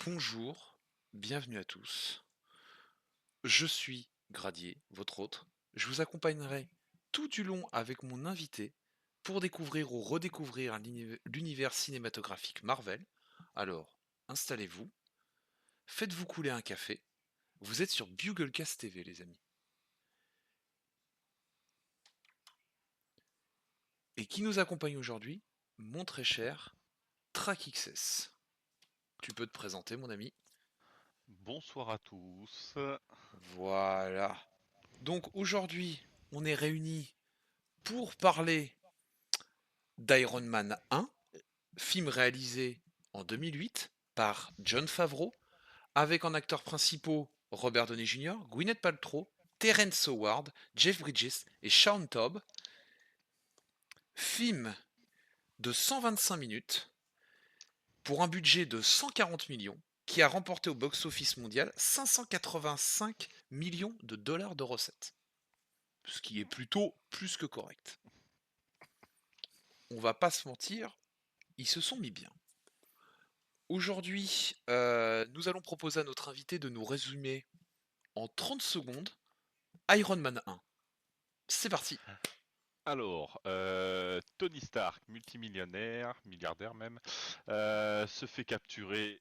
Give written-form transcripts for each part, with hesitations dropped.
Bonjour, bienvenue à tous. Je suis Gradier, votre hôte. Je vous accompagnerai tout du long avec mon invité pour découvrir ou redécouvrir l'univers cinématographique Marvel. Alors, installez-vous, faites-vous couler un café. Vous êtes sur Buglecast TV, les amis. Et qui nous accompagne aujourd'hui? Mon très cher TrackXS. Tu peux te présenter, mon ami? Bonsoir à tous. Voilà. Donc aujourd'hui, on est réunis pour parler d'Iron Man 1, film réalisé en 2008 par Jon Favreau, avec en acteurs principaux Robert Downey Jr., Gwyneth Paltrow, Terrence Howard, Jeff Bridges et Sean Todd. Film de 125 minutes pour un budget de 140 millions qui a remporté au box-office mondial 585 millions de dollars de recettes. Ce qui est plutôt plus que correct. On va pas se mentir, ils se sont mis bien. Aujourd'hui, nous allons proposer à notre invité de nous résumer en 30 secondes Iron Man 1. C'est parti. Alors, Tony Stark, multimillionnaire, milliardaire même, se fait capturer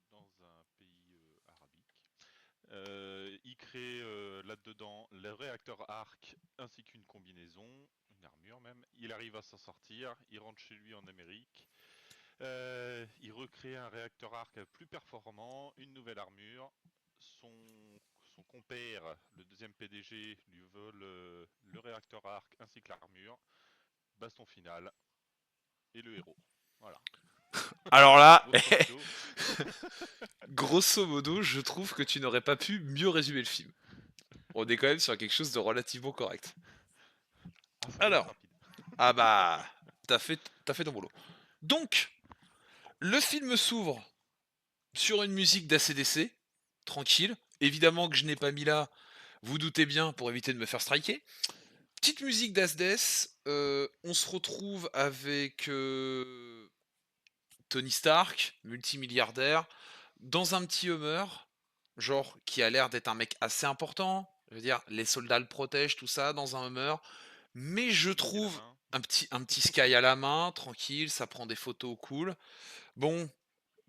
dans un pays arabique. Il crée là-dedans le réacteur Arc ainsi qu'une combinaison, une armure même. Il arrive à s'en sortir, il rentre chez lui en Amérique. Il recrée un réacteur arc plus performant, une nouvelle armure. Son, son compère, le deuxième PDG, lui vole le réacteur arc ainsi que l'armure. Baston final et le héros. Voilà. Alors là, Votre show. grosso modo, je trouve que tu n'aurais pas pu mieux résumer le film. On est quand même sur quelque chose de relativement correct. Ah, ça va être Alors, rapide. ah bah, t'as fait ton boulot. Donc, le film s'ouvre sur une musique d'ACDC, tranquille. Évidemment que je n'ai pas mis là, vous doutez bien, pour éviter de me faire striker. Petite musique d'Asdes, on se retrouve avec Tony Stark, multimilliardaire, dans un petit Hummer, genre qui a l'air d'être un mec assez important. Je veux dire, les soldats le protègent, tout ça, dans un Hummer. Mais je Sky à la trouve main. un petit Sky à la main, tranquille, ça prend des photos cool. Bon,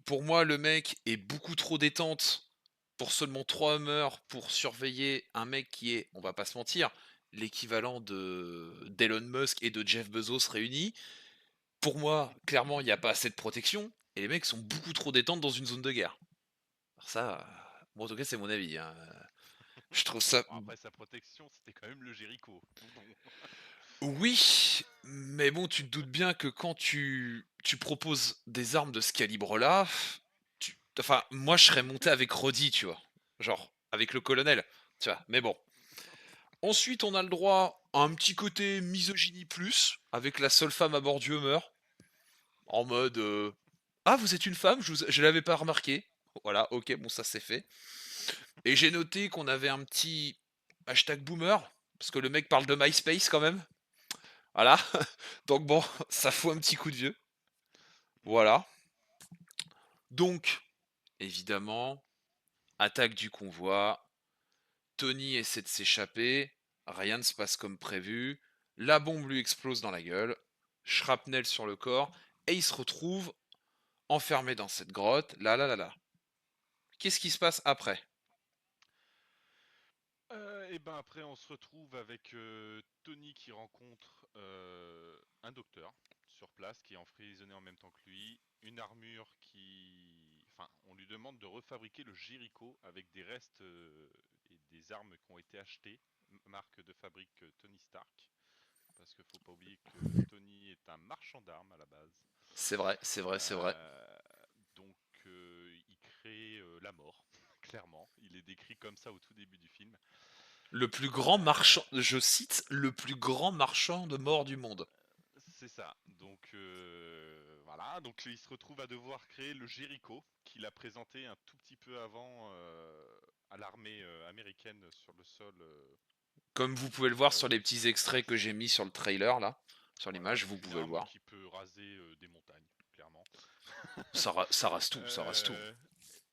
pour moi, le mec est beaucoup trop détente pour seulement 3 Hummers pour surveiller un mec qui est, on va pas se mentir, l'équivalent de d'Elon Musk et de Jeff Bezos réunis. Pour moi, clairement, il n'y a pas assez de protection, et les mecs sont beaucoup trop détentes dans une zone de guerre. Alors ça, moi en tout cas, c'est mon avis, hein. Je trouve ça. Bon, après, sa protection, c'était quand même le Jericho. Bon. Oui, mais bon, tu te doutes bien que quand tu proposes des armes de ce calibre-là, enfin, moi je serais monté avec Roddy, tu vois. Genre, avec le colonel, tu vois. Mais bon. Ensuite, on a le droit à un petit côté misogynie plus, avec la seule femme à bord du Hummer, en mode ah, vous êtes une femme, je l'avais pas remarqué. Voilà, ok, bon, ça c'est fait. Et j'ai noté qu'on avait un petit hashtag boomer, parce que le mec parle de MySpace quand même. Voilà. Donc bon, ça fout un petit coup de vieux. Voilà. Donc, évidemment, attaque du convoi. Tony essaie de s'échapper. Rien ne se passe comme prévu. La bombe lui explose dans la gueule. Shrapnel sur le corps. Et il se retrouve enfermé dans cette grotte. Là, là, là, là. Qu'est-ce qui se passe après? Et ben après, on se retrouve avec Tony qui rencontre un docteur sur place qui est emprisonné en même temps que lui, une armure qui, enfin, on lui demande de refabriquer le Jericho avec des restes et des armes qui ont été achetées, marque de fabrique Tony Stark, parce qu'il faut pas oublier que Tony est un marchand d'armes à la base. C'est vrai, c'est vrai, c'est vrai. Euh, donc il crée la mort, clairement. Il est décrit comme ça au tout début du film. Le plus grand Euh, marchand, je cite, le plus grand marchand de mort du monde. c'est ça. Donc voilà. Donc il se retrouve à devoir créer le Jericho qu'il a présenté un tout petit peu avant à l'armée américaine sur le sol. Comme vous pouvez le voir sur Euh, les petits extraits que j'ai mis sur le trailer là, sur voilà, l'image, vous donc une pouvez le arme voir. qui peut raser des montagnes, clairement. Ça rase tout, ça rase tout. Euh,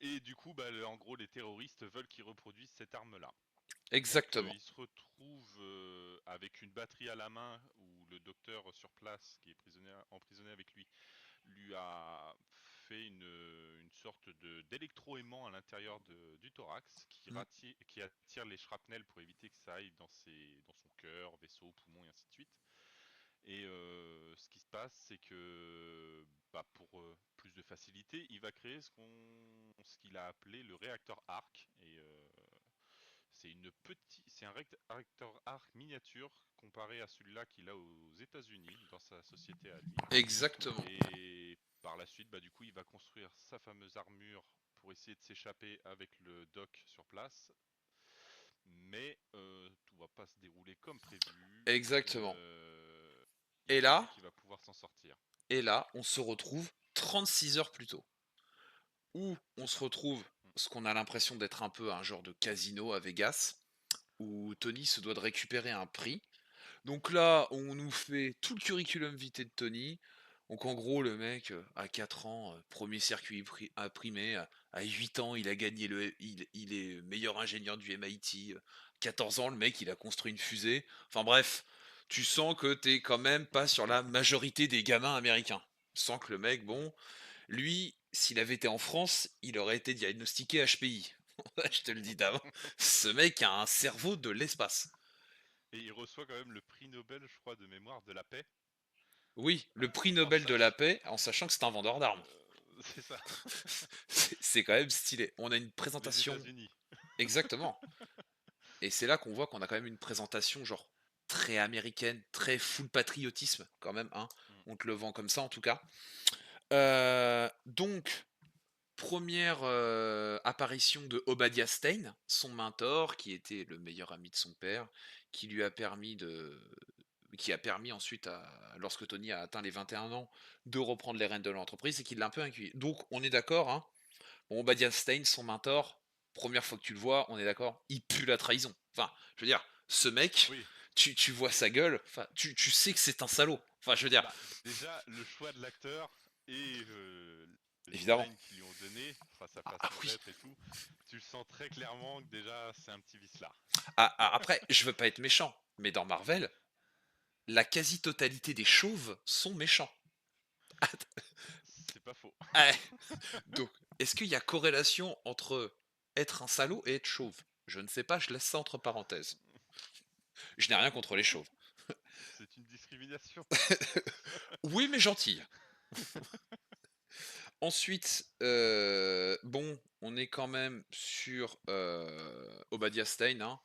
Et du coup, bah, en gros, les terroristes veulent qu'ils reproduisent cette arme-là. Donc, Exactement. il se retrouve avec une batterie à la main où le docteur sur place, qui est emprisonné avec lui, lui a fait une sorte d'électroaimant à l'intérieur du thorax Mm. qui attire les shrapnels pour éviter que ça aille dans son cœur, vaisseau, poumon et ainsi de suite. Et ce qui se passe, c'est que bah, pour plus de facilité, il va créer ce qu'il a appelé le réacteur arc. Et c'est un réacteur arc miniature comparé à celui-là qu'il a aux États-Unis dans sa société à lui. Exactement. Et par la suite, bah, du coup, il va construire sa fameuse armure pour essayer de s'échapper avec le doc sur place. Mais tout va pas se dérouler comme prévu. Exactement. Il n'y a Et que lui là, qui va pouvoir s'en sortir. on se retrouve 36 heures plus tôt. Où on C'est se ça. retrouve, Mm. ce qu'on a l'impression d'être un peu un genre de casino à Vegas, où Tony se doit de récupérer un prix. Donc là, on nous fait tout le curriculum vitae de Tony. Donc en gros, le mec, à 4 ans, premier circuit imprimé, à 8 ans, il a gagné il est meilleur ingénieur du MIT. 14 ans, le mec, il a construit une fusée. Enfin bref, tu sens que t'es quand même pas sur la majorité des gamins américains. Sans que le mec, bon, lui, s'il avait été en France, il aurait été diagnostiqué HPI. Je te le dis d'avant. Ce mec a un cerveau de l'espace. Et il reçoit quand même le prix Nobel, je crois, de mémoire de la paix. Oui, le prix En Nobel de la sach... paix, en sachant que c'est un vendeur d'armes. c'est ça. C'est quand même stylé. On a une Les présentation. États-Unis. Exactement. Et c'est là qu'on voit qu'on a quand même une présentation, genre, très américaine, très full patriotisme, quand même, hein. Mm. On te le vend comme ça, en tout cas. Donc, première apparition de Obadiah Stane, son mentor, qui était le meilleur ami de son père, qui lui a permis de. Qui a permis ensuite, lorsque Tony a atteint les 21 ans, de reprendre les rênes de l'entreprise et qui l'a un peu inclus. Donc, on est d'accord, hein. Bon, Obadiah Stane, son mentor, première fois que tu le vois, on est d'accord, il pue la trahison. Enfin, je veux dire, ce mec, Oui. tu vois sa gueule, enfin, tu sais que c'est un salaud. Enfin, je veux dire, Bah, déjà, le choix de l'acteur et le évidemment. design qu'ils lui ont donné, enfin, sa Ah, ah façon oui. d'être et tout, tu le sens très clairement que déjà, c'est un petit vicelard. Après, je veux pas être méchant, mais dans Marvel, la quasi-totalité des chauves sont méchants. C'est pas faux. Ah, donc, est-ce qu'il y a corrélation entre être un salaud et être chauve? Je ne sais pas, je laisse ça entre parenthèses. Je n'ai rien contre les chauves. C'est une discrimination. Oui, mais gentille. Ensuite, bon, on est quand même sur Obadiah Stane, hein,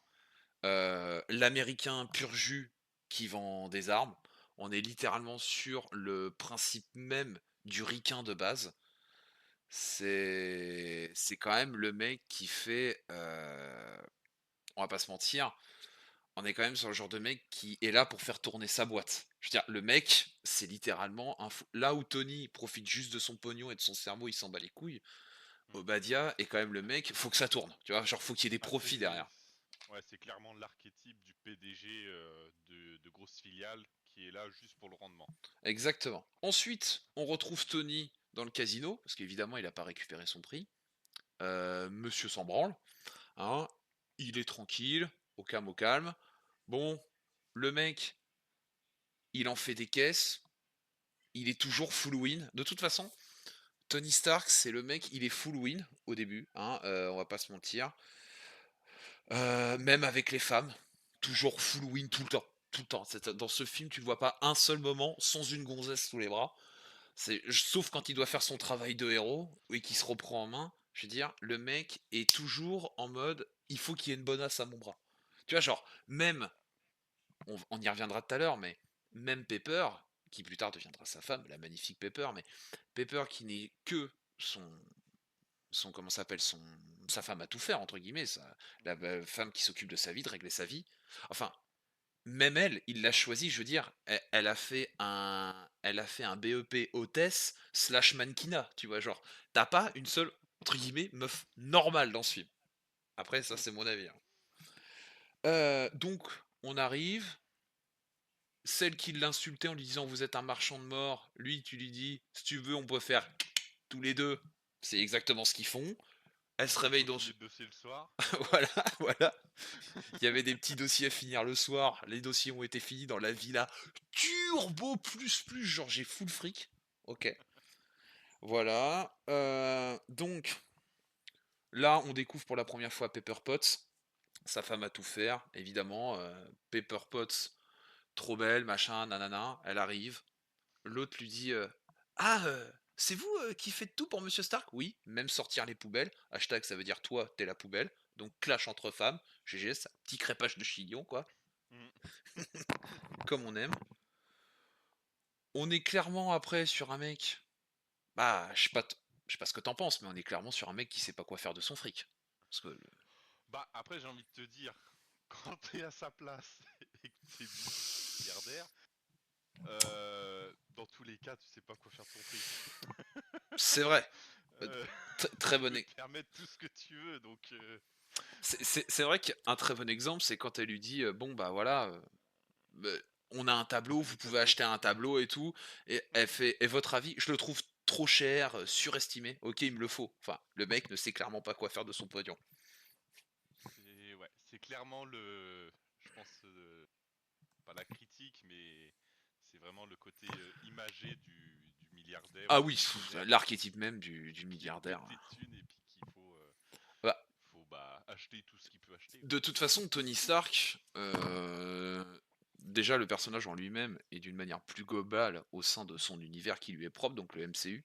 l'américain pur jus qui vend des armes. On est littéralement sur le principe même du ricain de base. C'est quand même le mec qui fait, on va pas se mentir, on est quand même sur le genre de mec qui est là pour faire tourner sa boîte. Je veux dire, le mec, c'est littéralement un fou. Là où Tony profite juste de son pognon et de son cerveau, il s'en bat les couilles. Mm. Obadiah est quand même le mec, faut que ça tourne, tu vois, genre faut qu'il y ait des Ah, profits derrière. ouais, c'est clairement l'archétype du PDG de grosse filiale qui est là juste pour le rendement. Exactement. Ensuite, on retrouve Tony dans le casino, parce qu'évidemment, il n'a pas récupéré son prix. Monsieur s'en branle, hein, il est tranquille, au calme, au calme. Bon, le mec, il en fait des caisses, il est toujours full win. De toute façon, Tony Stark, c'est le mec, il est full win au début, hein, on va pas se mentir. Même avec les femmes, toujours full win tout le temps. Tout le temps. Dans ce film, tu ne vois pas un seul moment sans une gonzesse sous les bras. Sauf quand il doit faire son travail de héros et qu'il se reprend en main. Je veux dire, le mec est toujours en mode il faut qu'il y ait une bonasse à mon bras. Tu vois, genre, même, on y reviendra tout à l'heure, mais même Pepper, qui plus tard deviendra sa femme, la magnifique Pepper, mais Pepper qui n'est que son, comment s'appelle, sa femme à tout faire, entre guillemets, la femme qui s'occupe de sa vie, de régler sa vie. Enfin, même elle, il l'a choisie, je veux dire, elle a fait un BEP hôtesse slash mannequinat, tu vois, genre, t'as pas une seule, entre guillemets, meuf normale dans ce film. Après, ça, c'est mon avis, hein. Donc, on arrive, celle qui l'insultait en lui disant vous êtes un marchand de mort, lui, tu lui dis, si tu veux, on peut faire tous les deux. C'est exactement ce qu'ils font. Elle se Après, réveille faut dans finir ce le dossier le soir. voilà, voilà. Il y avait des petits dossiers à finir le soir. Les dossiers ont été finis dans la villa turbo plus, genre j'ai full fric. OK. Voilà, donc là, on découvre pour la première fois Pepper Potts. Sa femme a tout faire, évidemment, Pepper Potts, trop belle, machin, nanana. Elle arrive. L'autre lui dit, «Ah, c'est vous, qui faites tout pour monsieur Stark?» «Oui», même sortir les poubelles. Hashtag ça veut dire toi, t'es la poubelle. Donc clash entre femmes. GG, ça petit crépage de chignon, quoi, Mm. comme on aime. On est clairement après sur un mec, bah, je sais pas ce que t'en penses, mais on est clairement sur un mec qui sait pas quoi faire de son fric. Parce que Bah, après, j'ai envie de te dire, quand t'es à sa place et que t'es milliardaire, dans tous les cas, tu sais pas quoi faire de ton fric. c'est vrai, heu, Euh, très tu bon peux e te permettre tout ce que tu veux, donc c'est vrai qu'un très bon exemple, c'est quand elle lui dit, «Bon, bah, voilà, beh, on a un tableau, c'est vous des pouvez tableaux. acheter un tableau et tout», et elle fait: «Et votre avis?» «Je le trouve trop cher, surestimé». OK, il me le faut. Enfin, le mec ne sait clairement pas quoi faire de son pognon. C'est ouais, c'est clairement je pense, pas la critique, mais c'est vraiment le côté imagé du milliardaire ou Ah du oui, millionnaire l'archétype même du qui est milliardaire. pété de thunes et puis qu'il faut, Bah, bah, acheter tout ce qu'il peut acheter, de quoi. toute façon, Tony Stark, déjà le personnage en lui-même et d'une manière plus globale au sein de son univers qui lui est propre, donc le MCU,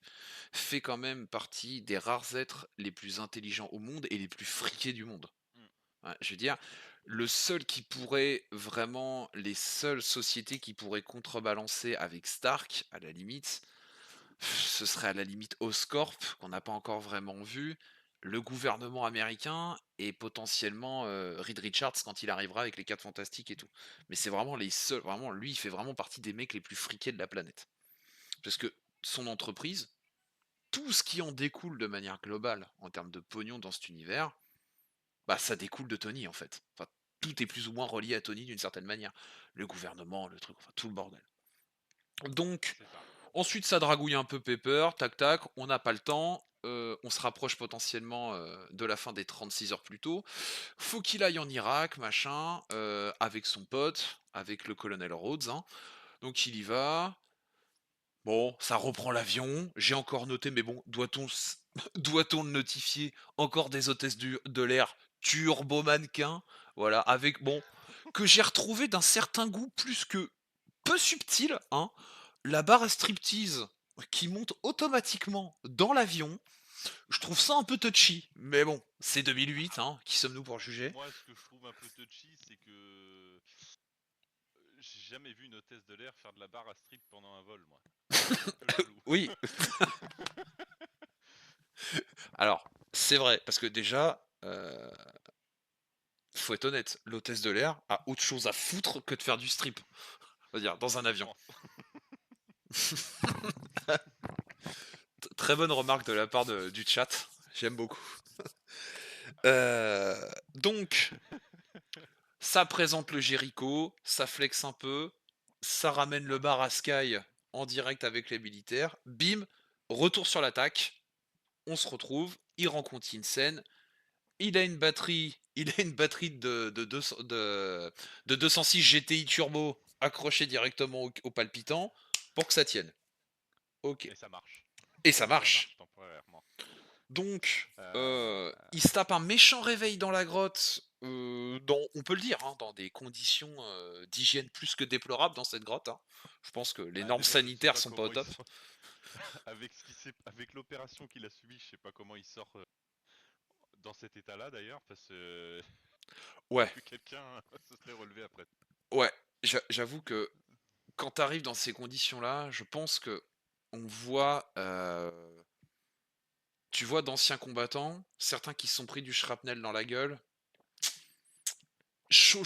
fait quand même partie des rares êtres les plus intelligents au monde et les plus friqués du monde. Mm. Ouais, je veux dire, le seul qui pourrait vraiment, les seules sociétés qui pourraient contrebalancer avec Stark, à la limite, ce serait à la limite Oscorp, qu'on n'a pas encore vraiment vu, le gouvernement américain et potentiellement Reed Richards quand il arrivera avec les 4 Fantastiques et tout. Mais c'est vraiment les seuls, vraiment, lui, il fait vraiment partie des mecs les plus friqués de la planète. Parce que son entreprise, tout ce qui en découle de manière globale en termes de pognon dans cet univers, bah ça découle de Tony en fait. Enfin, tout est plus ou moins relié à Tony d'une certaine manière. Le gouvernement, le truc, enfin tout le bordel. Donc, C'est ça. ensuite ça dragouille un peu Pepper, tac tac, on n'a pas le temps, on se rapproche potentiellement de la fin des 36 heures plus tôt. Faut qu'il aille en Irak, machin, avec son pote, avec le colonel Rhodes, hein. Donc il y va. Bon, ça reprend l'avion. J'ai encore noté, mais bon, doit-on le notifier? Encore des hôtesses de l'air turbo mannequin, voilà, avec bon, que j'ai retrouvé d'un certain goût plus que peu subtil, hein. La barre à striptease qui monte automatiquement dans l'avion, je trouve ça un peu touchy, mais bon, c'est 2008, Bah, hein, qui sommes-nous pour juger? moi, ce que je trouve un peu touchy, c'est que j'ai jamais vu une hôtesse de l'air faire de la barre à strip pendant un vol, moi. Je suis un peu jaloux. Oui, alors, c'est vrai, parce que déjà, faut être honnête, l'hôtesse de l'air a autre chose à foutre que de faire du strip. On va dire, dans un Je avion. pense. Très bonne remarque de la part du chat. J'aime beaucoup. Donc, ça présente le Jericho, ça flex un peu, ça ramène le bar à Sky en direct avec les militaires. Bim, retour sur l'attaque. On se retrouve, il rencontre Insane. Il a une batterie de 206 GTI Turbo accrochée directement au palpitant pour que ça tienne. Ok. Et ça marche. Et ça Ça marche marche. temporairement. Donc, Euh, il se tape un méchant réveil dans la grotte, on peut le dire, hein, dans des conditions d'hygiène plus que déplorables dans cette grotte, hein. Je pense que les Bah normes déjà, je sais sanitaires pas sont pas au comment il top. sort avec avec l'opération qu'il a subie. Je sais pas comment il sort dans cet état-là d'ailleurs, parce que Ouais, que quelqu'un se serait relevé après. ouais, j'avoue que quand t'arrives dans ces conditions-là, je pense que on voit, tu vois d'anciens combattants, certains qui se sont pris du shrapnel dans la gueule, chaud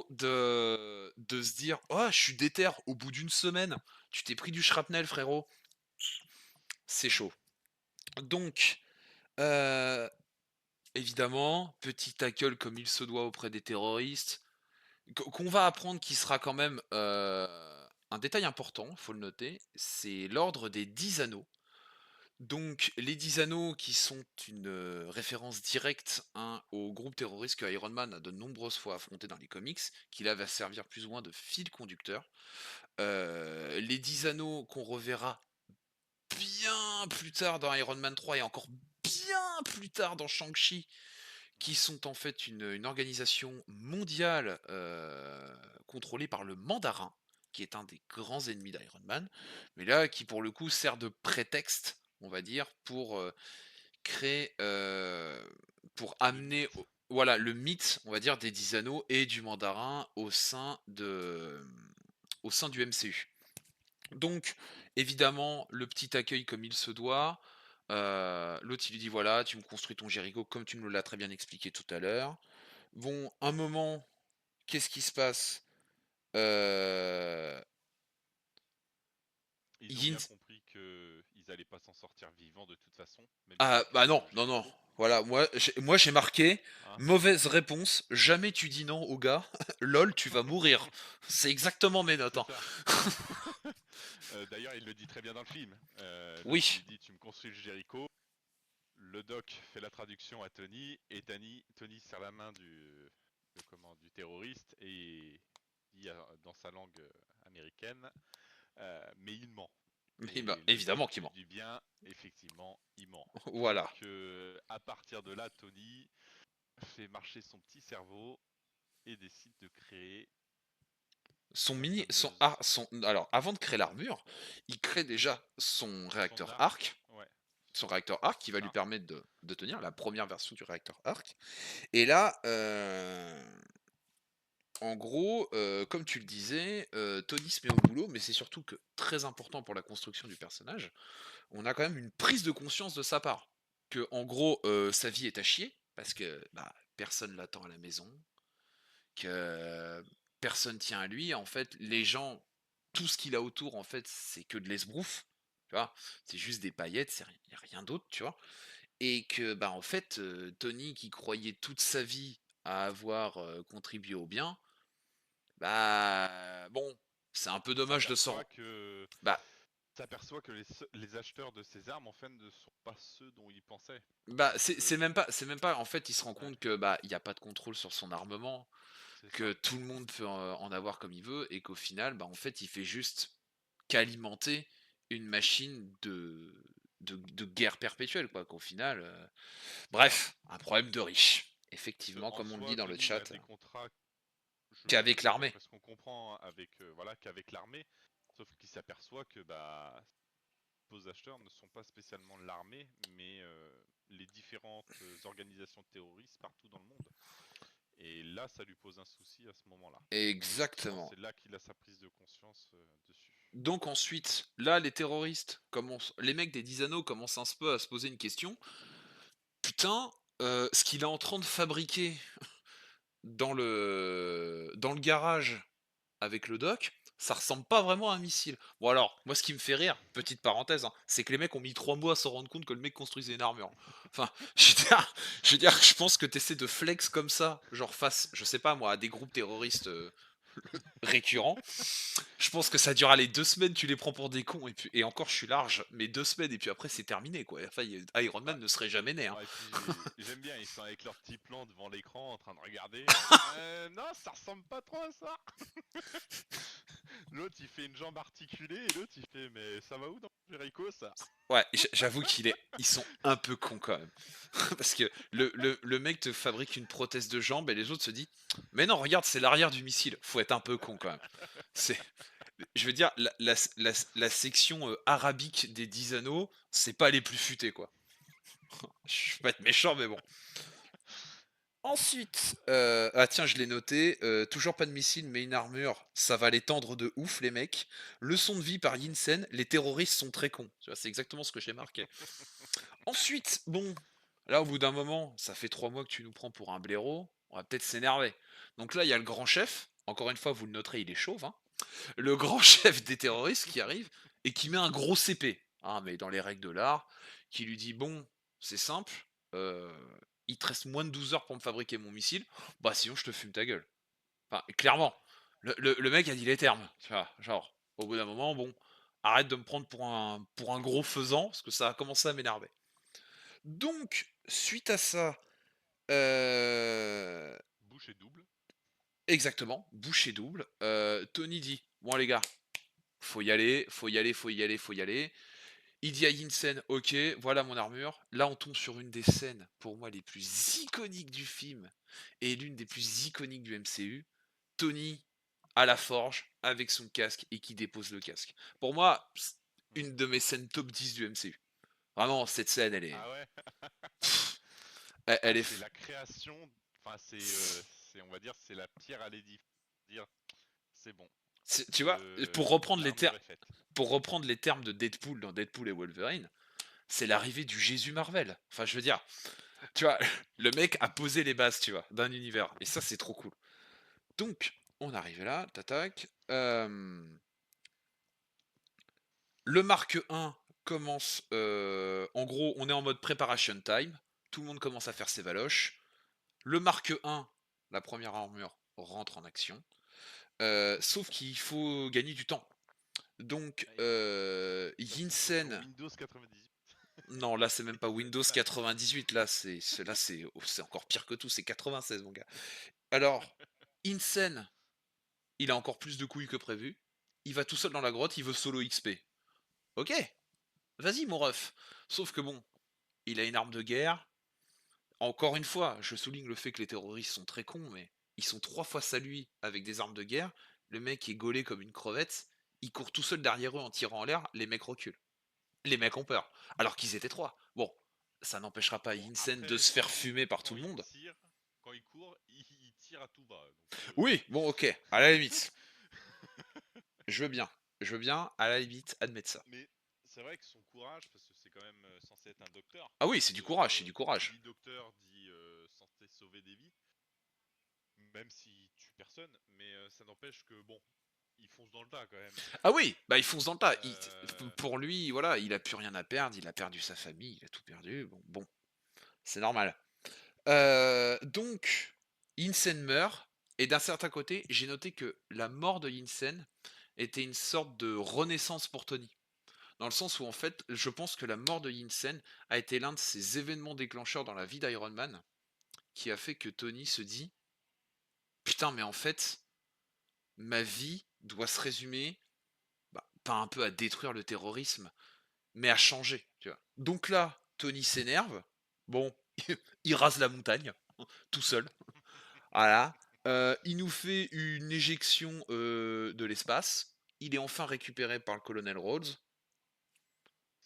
de se dire: «Oh, je suis déter au bout d'une semaine, tu t'es pris du shrapnel frérot». C'est chaud. Donc, heu, évidemment, petit tackle comme il se doit auprès des terroristes, qu'on va apprendre qui sera quand même, un détail important, faut le noter, c'est l'ordre des 10 anneaux. Donc les 10 anneaux qui sont une, référence directe, hein, au groupe terroriste que Iron Man a de nombreuses fois affronté dans les comics, qui là va servir plus ou moins de fil conducteur. Les 10 anneaux qu'on reverra bien plus tard dans Iron Man 3 et encore bien plus tard dans Shang-Chi, qui sont en fait une organisation mondiale, contrôlée par le Mandarin, qui est un des grands ennemis d'Iron Man, mais là qui pour le coup sert de prétexte, on va dire, pour, créer, pour Le amener mythe. voilà le mythe, on va dire, des 10 anneaux et du Mandarin au sein du MCU. Donc, évidemment, le petit accueil comme il se doit. L'autre, il lui dit: «Voilà, tu me construis ton Jéricho comme tu me l'as très bien expliqué tout à l'heure». Bon, un moment, qu'est-ce qui se passe? Heu, Ils ont bien Yins compris qu'ils allaient pas s'en sortir vivants de toute façon, même ah, s'ils bah, créaient non, le non, non. Jericho. Voilà, moi j'ai marqué: Hein. «Mauvaise réponse, jamais tu dis non au gars, lol, tu vas mourir». C'est exactement mes notes, C'est hein. ça. D'ailleurs, il le dit très bien dans le film. L'autre, il Oui, lui dit: Tu me construis le Jericho. Le doc fait la traduction à Tony, et Tony serre la main du terroriste et dit dans sa langue américaine, mais il ment. mais bah, Et le doc évidemment qu'il lui ment. dit bien, effectivement, il ment. Donc, Voilà. à partir de là, Tony fait marcher son petit cerveau et décide de créer Son la mini son fameuse ar son alors avant de créer l'armure, il crée déjà son son réacteur arc. arc, Ouais, son réacteur arc qui c'est va lui ça. permettre de tenir la première version du réacteur arc et là, en gros, comme tu le disais, Tony se met au boulot, mais c'est surtout que très important pour la construction du personnage, on a quand même une prise de conscience de sa part. Que en gros, sa vie est à chier parce que, bah, personne l'attend à la maison, que personne tient à lui. En fait, les gens, tout ce qu'il a autour, en fait, c'est que de l'esbrouffe, tu vois? C'est juste des paillettes, c'est y a rien d'autre, tu vois? Et que, bah, en fait, Tony qui croyait toute sa vie à avoir, contribué au bien, bah, bon, c'est un peu dommage de S'aperçoit s'en que bah s'aperçoit que les acheteurs de ces armes en fait ne sont pas ceux dont il pensait. bah, Donc c'est même pas en fait, il se rend ouais, compte que, bah, il y a pas de contrôle sur son armement, c'est que ça. tout le monde peut en avoir comme il veut et qu'au final, bah, en fait, il fait juste qu'alimenter une machine de guerre perpétuelle, quoi, qu'au final, C'est ça. bref, un problème de riche. Parce Effectivement, qu'en comme on le dit soi, dans le Tony n'a chat, des contrats, qu'avec l'armée. d'après ce qu'on comprend, avec voilà, qu'avec l'armée. Sauf qu'il s'aperçoit que bah vos acheteurs ne sont pas spécialement l'armée, mais les différentes organisations terroristes partout dans le monde. Et là, ça lui pose un souci à ce moment-là. Donc effectivement, Exactement. c'est là qu'il a sa prise de conscience dessus. Donc ensuite, là, les terroristes commencent les mecs des 10 anneaux commencent un peu à se poser une question. Putain, ce qu'il est en train de fabriquer dans le garage avec le doc, ça ressemble pas vraiment à un missile. Bon alors, moi ce qui me fait rire, petite parenthèse, hein, c'est que les mecs ont mis 3 mois à se rendre compte que le mec construisait une armure. Enfin, je pense que tu essaies de flex comme ça, genre face, je sais pas moi, à des groupes terroristes, récurrents. Je pense que ça dure les 2 semaines, tu les prends pour des cons et encore je suis large, mais 2 semaines et puis après c'est terminé quoi. Enfin, Iron Ouais. Man ne serait jamais né, hein. Ouais, et puis j'aime bien, ils sont avec leur petit plan devant l'écran en train de regarder. Non, ça ressemble pas trop à ça. L'autre il fait une jambe articulée et l'autre il fait mais ça va où dans Jericho ça? Ouais, j'avoue ils sont un peu cons quand même. Parce que le mec te fabrique une prothèse de jambe et les autres se disent: «Mais non, regarde, c'est l'arrière du missile». Faut être un peu con quand même. C'est je veux dire la section, arabique des 10 anneaux, c'est pas les plus futés quoi. Je veux pas être méchant mais bon. Ensuite, ah tiens, je l'ai noté, toujours pas de missile, mais une armure, ça va les tendre de ouf les mecs. Leçon de vie par Yinsen, les terroristes sont très cons. Tu vois? C'est exactement ce que j'ai marqué. Ensuite, bon, là au bout d'un moment, ça fait 3 mois que tu nous prends pour un blaireau, on va peut-être s'énerver. Donc là, il y a le grand chef, encore une fois, vous le noterez, il est chauve, hein. Le grand chef des terroristes qui arrive et qui met un gros CP, hein, mais dans les règles de l'art, qui lui dit: «Bon, c'est simple, heu, il te reste moins de 12 heures pour me fabriquer mon missile, bah sinon je te fume ta gueule». Enfin, clairement, le mec a dit les termes, tu vois? Genre, au bout d'un moment, bon, Arrête de me prendre pour un gros faisan, parce que ça a commencé à m'énerver. Donc, suite à ça, heu Bouchée double. exactement, bouchée double, Tony dit: «Bon les gars, faut y aller, faut y aller, faut y aller, faut y aller». Il dit à Yinsen: «OK, voilà mon armure». Là, on tombe sur une des scènes, pour moi, les plus iconiques du film et l'une des plus iconiques du MCU. Tony à la forge avec son casque et qui dépose le casque. Pour moi, Hmm. une de mes scènes top 10 du MCU. Vraiment, cette scène, elle est Ah ouais. elle Ah, est c'est f la création. Enfin, c'est, on va dire, c'est la pierre à l'édifice. Dire, c'est bon. tu vois? L'armure est faite. Pour reprendre les termes de Deadpool dans Deadpool et Wolverine, c'est l'arrivée du Jésus Marvel. Enfin, je veux dire, tu vois? Le mec a posé les bases, tu vois? D'un univers et ça, c'est trop cool. Donc, on arrive là, tac, le Mark 1 commence, en gros, on est en mode preparation time. Tout le monde commence à faire ses valoches. Le Mark 1, la première armure, rentre en action. Sauf qu'il faut gagner du temps. Donc, Ah, il faut que ce soit sur Yinsen, Windows 98. non, là c'est même pas Ça va Windows être mal. 98, là c'est encore pire que tout, c'est 96 mon gars. Alors, Yinsen, il a encore plus de couilles que prévu. Il va tout seul dans la grotte, il veut solo XP. Ok, vas-y mon ref. Sauf que bon, il a une arme de guerre. Encore une fois, je souligne le fait que les terroristes sont très cons, mais ils sont 3 fois salués avec des armes de guerre. Le mec est gaulé comme une crevette. Il court tout seul derrière eux en tirant en l'air. Les mecs reculent. Les mecs ont peur. Alors qu'ils étaient 3. Bon, ça n'empêchera pas Bon, Yinsen de après, se faire fumer par tout quand le il monde. tire, quand il court, il tire à tout va. Donc, Oui, bon, ok, à la limite. Je veux bien. Je veux bien, à la limite, admettre ça. Mais c'est vrai que son courage, parce que c'est quand même censé être un docteur, Ah oui, c'est du courage, c'est du qui courage. dit docteur dit censé sauver des vies, même s'il tue personne, mais ça n'empêche que bon, il fonce dans le tas quand même. Ah oui, bah il fonce dans le tas. Euh, Pour lui, voilà, il a plus rien à perdre, il a perdu sa famille, il a tout perdu. Bon, c'est normal. Donc, Yinsen meurt, et d'un certain côté, j'ai noté que la mort de Yinsen était une sorte de renaissance pour Tony. Dans le sens où, en fait, je pense que la mort de Yinsen a été l'un de ces événements déclencheurs dans la vie d'Iron Man qui a fait que Tony se dit: putain, mais en fait, ma vie doit se résumer, bah, pas un peu à détruire le terrorisme, mais à changer, tu vois. Donc là, Tony s'énerve. Bon, il rase la montagne, tout seul. Voilà. Il nous fait une éjection de l'espace. Il est enfin récupéré par le colonel Rhodes.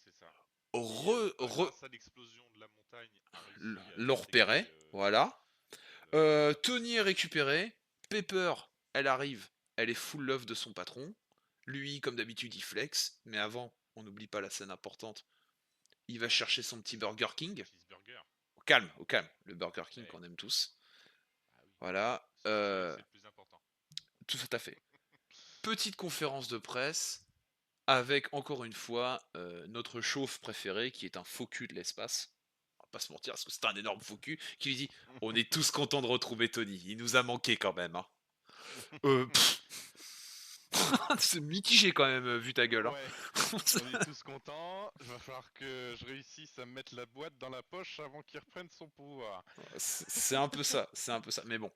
c'est ça. Qui, grâce à l'explosion de la montagne, a réussi à Le détecter repérer. Voilà. le Tony est récupéré. Pepper, elle arrive. Elle est full love de son patron. Lui, comme d'habitude, il flex. Mais avant, on n'oublie pas la scène importante. Il va chercher son petit Burger King. cheeseburger. Au calme. Le Burger King Ouais. qu'on aime tous. Ah oui, Voilà. c'est le plus important. Tout à fait. Petite conférence de presse avec encore une fois notre chauve préféré qui est un faux cul de l'espace. On va pas se mentir, parce que c'est un énorme faux cul qui lui dit: on est tous contents de retrouver Tony, il nous a manqué quand même. Hein. Pff, c'est mitigé quand même, vu ta gueule. Hein. Ouais, on est tous contents. Il va falloir que je réussisse à me mettre la boîte dans la poche avant qu'il reprenne son pouvoir. C'est un peu ça, c'est un peu ça. Mais bon,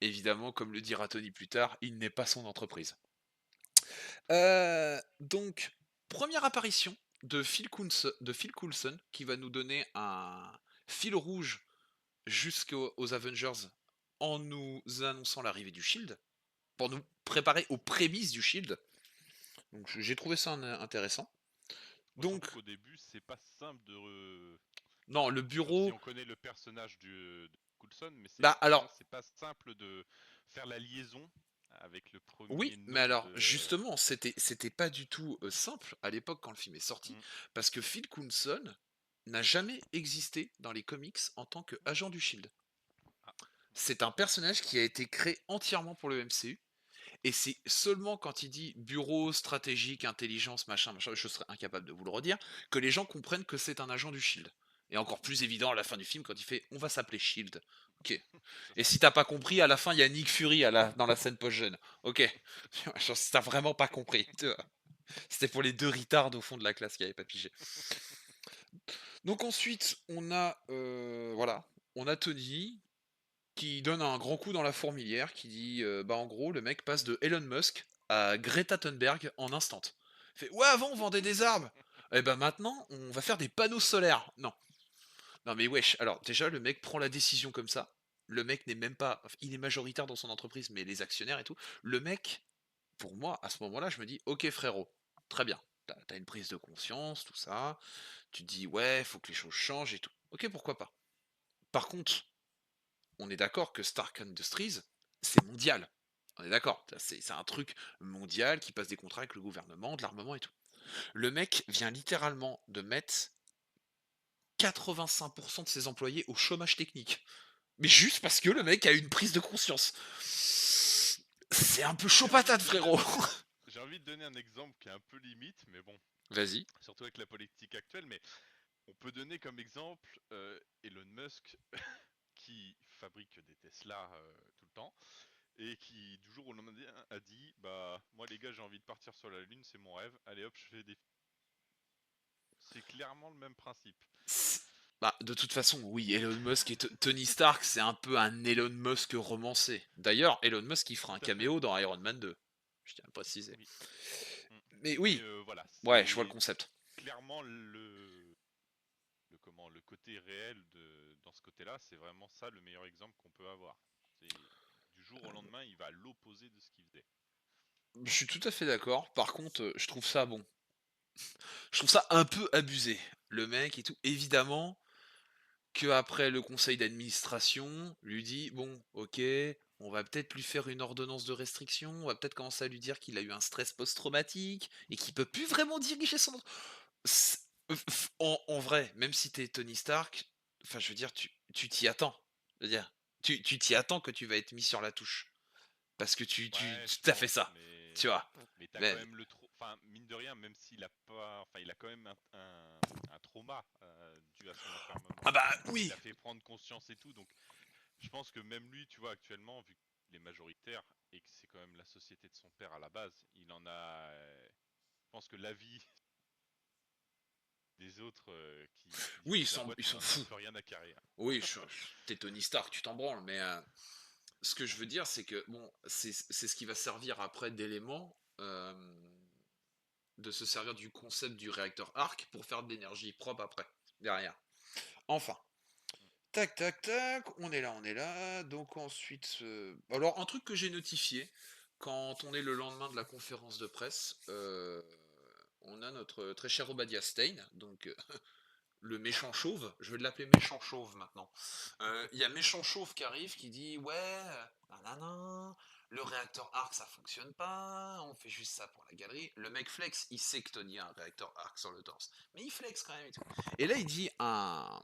évidemment, comme le dira Tony plus tard, il n'est pas son entreprise. Donc, première apparition de Phil Coulson qui va nous donner un fil rouge jusqu'aux Avengers en nous annonçant l'arrivée du Shield, pour nous préparer aux prémices du Shield. Donc j'ai trouvé ça intéressant. Moi, Donc, surtout qu'au début, c'est pas simple de. non, le Même si bureau. on connaît le personnage de Coulson, mais Bah alors, c'est pas simple de faire la liaison avec le oui, premier mais nom alors, de. justement, c'était pas du tout simple à l'époque quand le film est sorti, Hmm. parce que Phil Coulson n'a jamais existé dans les comics en tant qu'agent du Shield. Ah, C'est un personnage qui a été créé entièrement pour le MCU. Et c'est seulement quand il dit bureau, stratégique, intelligence, machin, machin, je serais incapable de vous le redire, que les gens comprennent que c'est un agent du Shield. Et encore plus évident à la fin du film quand il fait on va s'appeler Shield. Ok. c'est Et ça. si t'as pas compris, à la fin il y a Nick Fury dans la scène post-jeune. Ok. Genre, si t'as vraiment pas compris. Tu vois. C'était pour les 2 retards au fond de la classe qui avaient pas pigé. Donc ensuite, on a, voilà, on a Tony qui donne un grand coup dans la fourmilière, qui dit, bah, en gros, le mec passe de Elon Musk à Greta Thunberg en instant. Il fait: «Ouais, avant on vendait des armes, et ben maintenant on va faire des panneaux solaires». Non, non mais wesh, alors déjà le mec prend la décision comme ça. Le mec n'est même pas, enfin, il est majoritaire dans son entreprise, mais les actionnaires et tout, le mec, pour moi, à ce moment-là, je me dis: «OK frérot, très bien, tu as une prise de conscience, tout ça, tu te dis: "Ouais, faut que les choses changent et tout". OK, pourquoi pas. Par contre, on est d'accord que Stark Industries, c'est mondial. On est d'accord, c'est un truc mondial qui passe des contrats avec le gouvernement, de l'armement et tout. Le mec vient littéralement de mettre 85 de ses employés au chômage technique. Mais juste parce que le mec a une prise de conscience. C'est un peu chaud J'ai envie de patate, donner frérot. j'ai envie de donner un exemple qui est un peu limite, mais bon, Vas-y. surtout avec la politique actuelle, mais on peut donner comme exemple Elon Musk qui fabrique des Tesla tout le temps et qui du jour au lendemain a dit bah moi les gars j'ai envie de partir sur la lune, c'est mon rêve, allez hop je fais des... C'est clairement le même principe. Bah, de toute façon, oui, Elon Musk et Tony Stark, c'est un peu un Elon Musk romancé. D'ailleurs, Elon Musk, il fera un Tout à fait, caméo dans Iron Man 2. Je tiens à le préciser. oui. Mm. Mais Mais oui, voilà, ouais, je vois le c'est concept. clairement le côté réel de dans ce côté-là, c'est vraiment ça le meilleur exemple qu'on peut avoir. C'est du jour au lendemain, il va à l'opposé de ce qu'il faisait. Je suis tout à fait d'accord. Par contre, je trouve ça bon. Je trouve ça un peu abusé. Le mec et tout. Évidemment que après le conseil d'administration lui dit bon, ok, on va peut-être lui faire une ordonnance de restriction. On va peut-être commencer à lui dire qu'il a eu un stress post-traumatique et qu'il peut plus vraiment diriger son. C'est- en vrai, même si t'es Tony Stark, enfin, je veux dire, tu t'y attends. Je veux dire, tu t'y attends que tu vas être mis sur la touche. Parce que Ouais, je tu as fait pense, ça. Tu vois. mais t'as quand Mais, même le trop. Enfin, mine de rien, même s'il a pas, enfin, il a quand même un trauma dû à son enfermement. ah bah Il oui. a fait prendre conscience et tout, donc je pense que même lui, tu vois, actuellement, vu qu'il est majoritaire et que c'est quand même la société de son père à la base, il en a. Je pense que l'avis des autres qui Oui, dirigent la boîte, ils il s'en en a un fout. peu rien à carrer, hein. Oui, t'es Tony Stark, tu t'en branles. Mais ce que je veux dire, c'est que, bon, c'est ce qui va servir après d'élément. De se servir du concept du réacteur arc pour faire de l'énergie propre après, derrière. Enfin, tac, tac, tac, on est là. Donc ensuite, alors un truc que j'ai notifié quand on est le lendemain de la conférence de presse, on a notre très cher Obadiah Stein, donc le méchant chauve. Je vais l'appeler méchant chauve maintenant. Il y a méchant chauve qui arrive, qui dit ouais, nanana, le réacteur arc ça fonctionne pas, on fait juste ça pour la galerie. Le mec flex, il sait que Tony a un réacteur arc sur le torse, mais il flex quand même et tout. Et là il dit un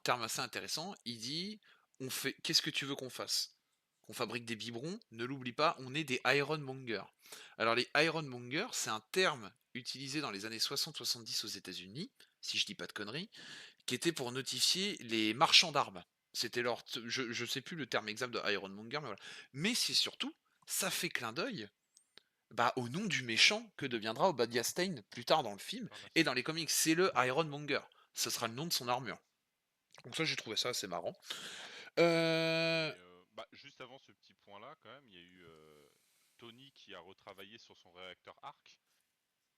terme assez intéressant. Il dit on fait, qu'est-ce que tu veux qu'on fasse? Qu'on fabrique des biberons? Ne l'oublie pas, on est des ironmongers. Alors les ironmongers, c'est un terme utilisé dans les années 60-70 aux États-Unis, si je dis pas de conneries, qui était pour notifier les marchands d'armes. C'était leur, je sais plus le terme exact de ironmonger, mais voilà. Mais c'est surtout, ça fait clin d'œil bah, au nom du méchant que deviendra Obadiah Stane plus tard dans le film Par la et dans suite. les comics. C'est le Ironmonger. Ce sera le nom de son armure. Donc ça, j'ai trouvé ça assez marrant. Euh... Et bah, juste avant ce petit point-là, quand même, il y a eu Tony qui a retravaillé sur son réacteur arc.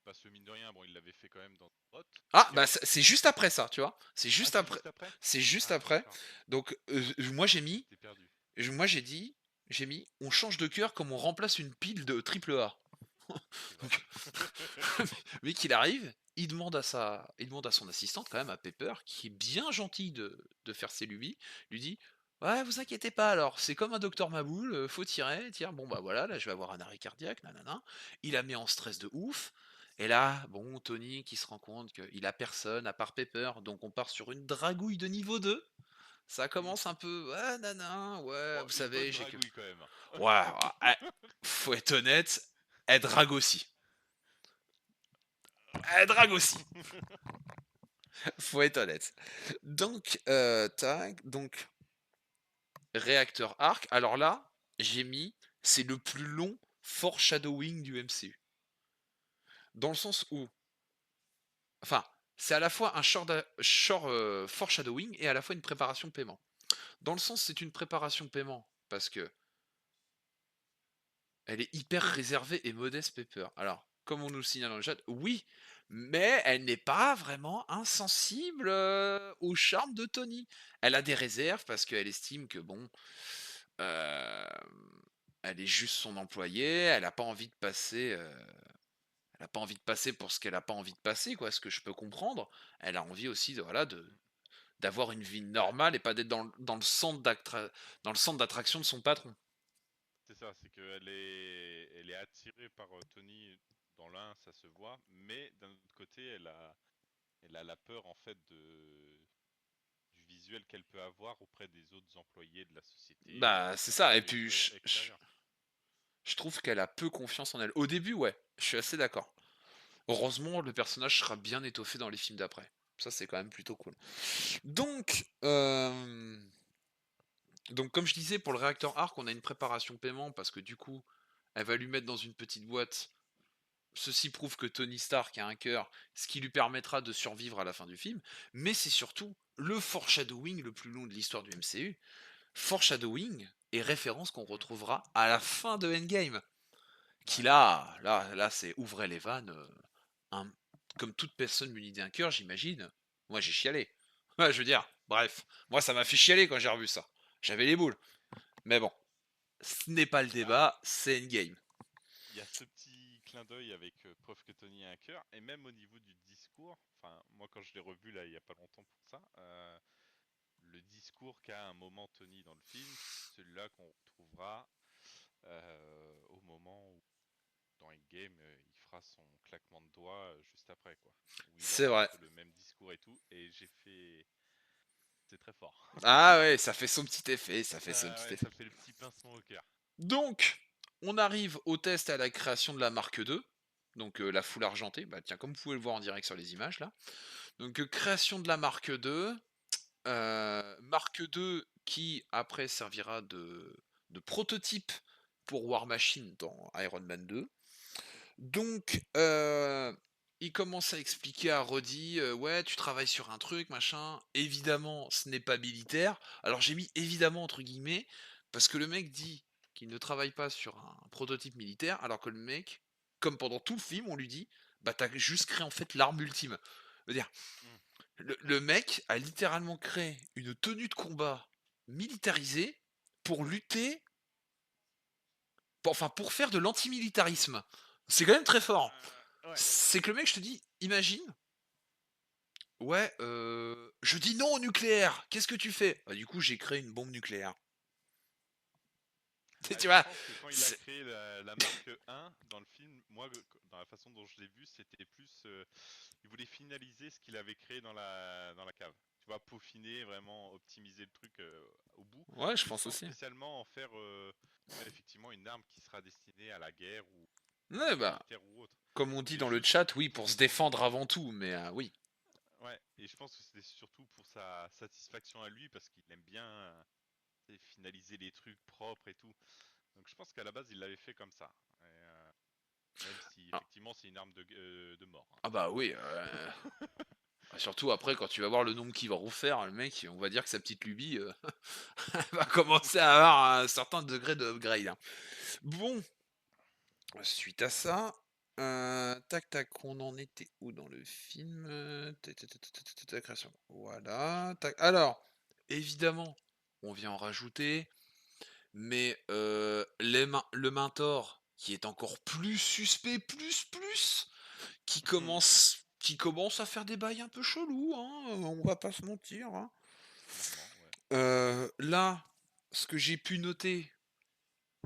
Parce que mine de rien, bon, il l'avait fait quand même dans Hot, Ah, bah Sky. c'est juste après ça, tu vois. C'est Ah, juste c'est après. juste après? C'est juste Ah, après. d'accord. Donc moi j'ai mis, J'étais perdu. moi j'ai dit, j'ai mis, on change de cœur comme on remplace une pile de triple A. C'est vrai. Donc, mais qu'il arrive, il demande à son assistante quand même, à Pepper, qui est bien gentille de faire ses lubies, lui dit, ouais, vous inquiétez pas, alors c'est comme un docteur Maboul, faut tirer, tiens, bon bah voilà, là je vais avoir un arrêt cardiaque, nanana. Il la met en stress de ouf. Et là, bon, Tony qui se rend compte qu'il a personne à part Pepper, donc on part sur une dragouille de niveau 2. Ça Hmm. commence un peu, ouais, nana, ouais, Bon, vous une bonne savez, j'ai que. dragouille quand même, Ouais, ouais, ouais, faut être honnête, elle drague aussi. Elle drague aussi. Faut être honnête. Donc, tac, donc, réacteur arc. Alors là, j'ai mis, c'est le plus long foreshadowing du MCU. Dans le sens où enfin, c'est à la fois un foreshadowing et à la fois une préparation paiement. Dans le sens, c'est une préparation paiement parce que elle est hyper réservée et modeste, Pepper. Alors, comme on nous le signale dans le chat, oui, mais elle n'est pas vraiment insensible, au charme de Tony. Elle a des réserves parce qu'elle estime que bon, hem, elle est juste son employée, elle a pas envie de passer, elle a pas envie de passer pour ce qu'elle a pas envie de passer quoi, ce que je peux comprendre. Elle a envie aussi de voilà, d'avoir une vie Ouais, normale et pas d'être dans le centre d'attraction de son patron. c'est ça, c'est elle est attirée par Tony dans l'un, ça se voit, mais d'un autre côté, elle a la peur en fait du visuel qu'elle peut avoir auprès des autres employés de la société Bah, c'est d'un ça point et de vue puis extérieur. je trouve qu'elle a peu confiance en elle. Au début, ouais, je suis assez d'accord. Heureusement, le personnage sera bien étoffé dans les films d'après. Ça, c'est quand même plutôt cool. Donc, donc comme je disais, pour le réacteur Arc, on a une préparation paiement parce que du coup, elle va lui mettre dans une petite boîte. Ceci prouve que Tony Stark a un cœur, ce qui lui permettra de survivre à la fin du film. Mais c'est surtout le foreshadowing le plus long de l'histoire du MCU. Foreshadowing et référence qu'on Mm. retrouvera à la fin de Endgame. Qui Ouais. là, c'est ouvrez les vannes. Un- comme toute personne munie d'un cœur, j'imagine. Moi, j'ai chialé. Ouais, je veux dire, bref, moi, ça m'a fait chialer quand j'ai revu ça. J'avais les boules. Mais bon, ce n'est pas le Bah, débat, c'est Endgame. il y a ce petit clin d'œil avec preuve que Tony a un cœur, et même au niveau du discours, enfin, moi quand je l'ai revu là il y a pas longtemps pour ça, le discours qu'a un moment Tony dans le film, c'est celui-là qu'on retrouvera au moment où dans Endgame il fera son claquement de doigts juste après quoi, où il C'est aura un vrai. peu le même discours et tout, et j'ai fait, c'est très fort. Ah ouais, ça fait son petit effet, ça fait son petit Ouais, effet. ça fait le petit pincement au cœur. Donc, on arrive au test à la création de la marque 2. Donc la foule argentée, bah tiens, comme vous pouvez le voir en direct sur les images là. Donc création de la marque 2. Marque 2 qui après servira de prototype pour War Machine dans Iron Man 2. Donc il commence à expliquer à Roddy, ouais tu travailles sur un truc machin, évidemment ce n'est pas militaire. Alors j'ai mis évidemment entre guillemets, parce que le mec dit qu'il ne travaille pas sur un prototype militaire, alors que le mec, comme pendant tout le film on lui dit, bah t'as juste créé en fait l'arme ultime. Je veux dire, Mm. le mec a littéralement créé une tenue de combat militarisée pour lutter, enfin pour faire de l'antimilitarisme. C'est quand même très fort. Ouais. C'est que le mec, je te dis, imagine, ouais, je dis non au nucléaire, qu'est-ce que tu fais? Bah du coup, j'ai créé une bombe nucléaire. Bah, Tu je vois? pense que quand il a C'est créé la marque 1 dans le film, moi, dans la façon dont je l'ai vu, c'était plus. Il voulait finaliser ce qu'il avait créé dans la cave. Tu vois, peaufiner, vraiment optimiser le truc au bout, ouais, je mais pense sans aussi. spécialement en faire ouais, effectivement une arme qui sera destinée à la guerre ou Ouais, bah, militaire ou autre. comme on dit C'est dans le juste chat, oui, pour se défendre avant tout, mais oui. Ouais, et je pense que c'était surtout pour sa satisfaction à lui parce qu'il aime bien finaliser les trucs propres et tout. Donc je pense qu'à la base il l'avait fait comme ça. Et, même si Ah, effectivement c'est une arme de mort, hein. ah bah oui, surtout après, quand tu vas voir le nombre qu'il va refaire, le mec, on va dire que sa petite lubie va commencer à avoir un certain degré de upgrade, hein. Bon, suite à ça, tac tac, on en était où dans le film? Ta création. Voilà, tac. Alors, évidemment, on vient en rajouter, mais le Mentor, qui est encore plus suspect, plus, qui commence à faire des bails un peu chelous, hein, on va pas se mentir, hein. Clairement, ouais. Là, ce que j'ai pu noter,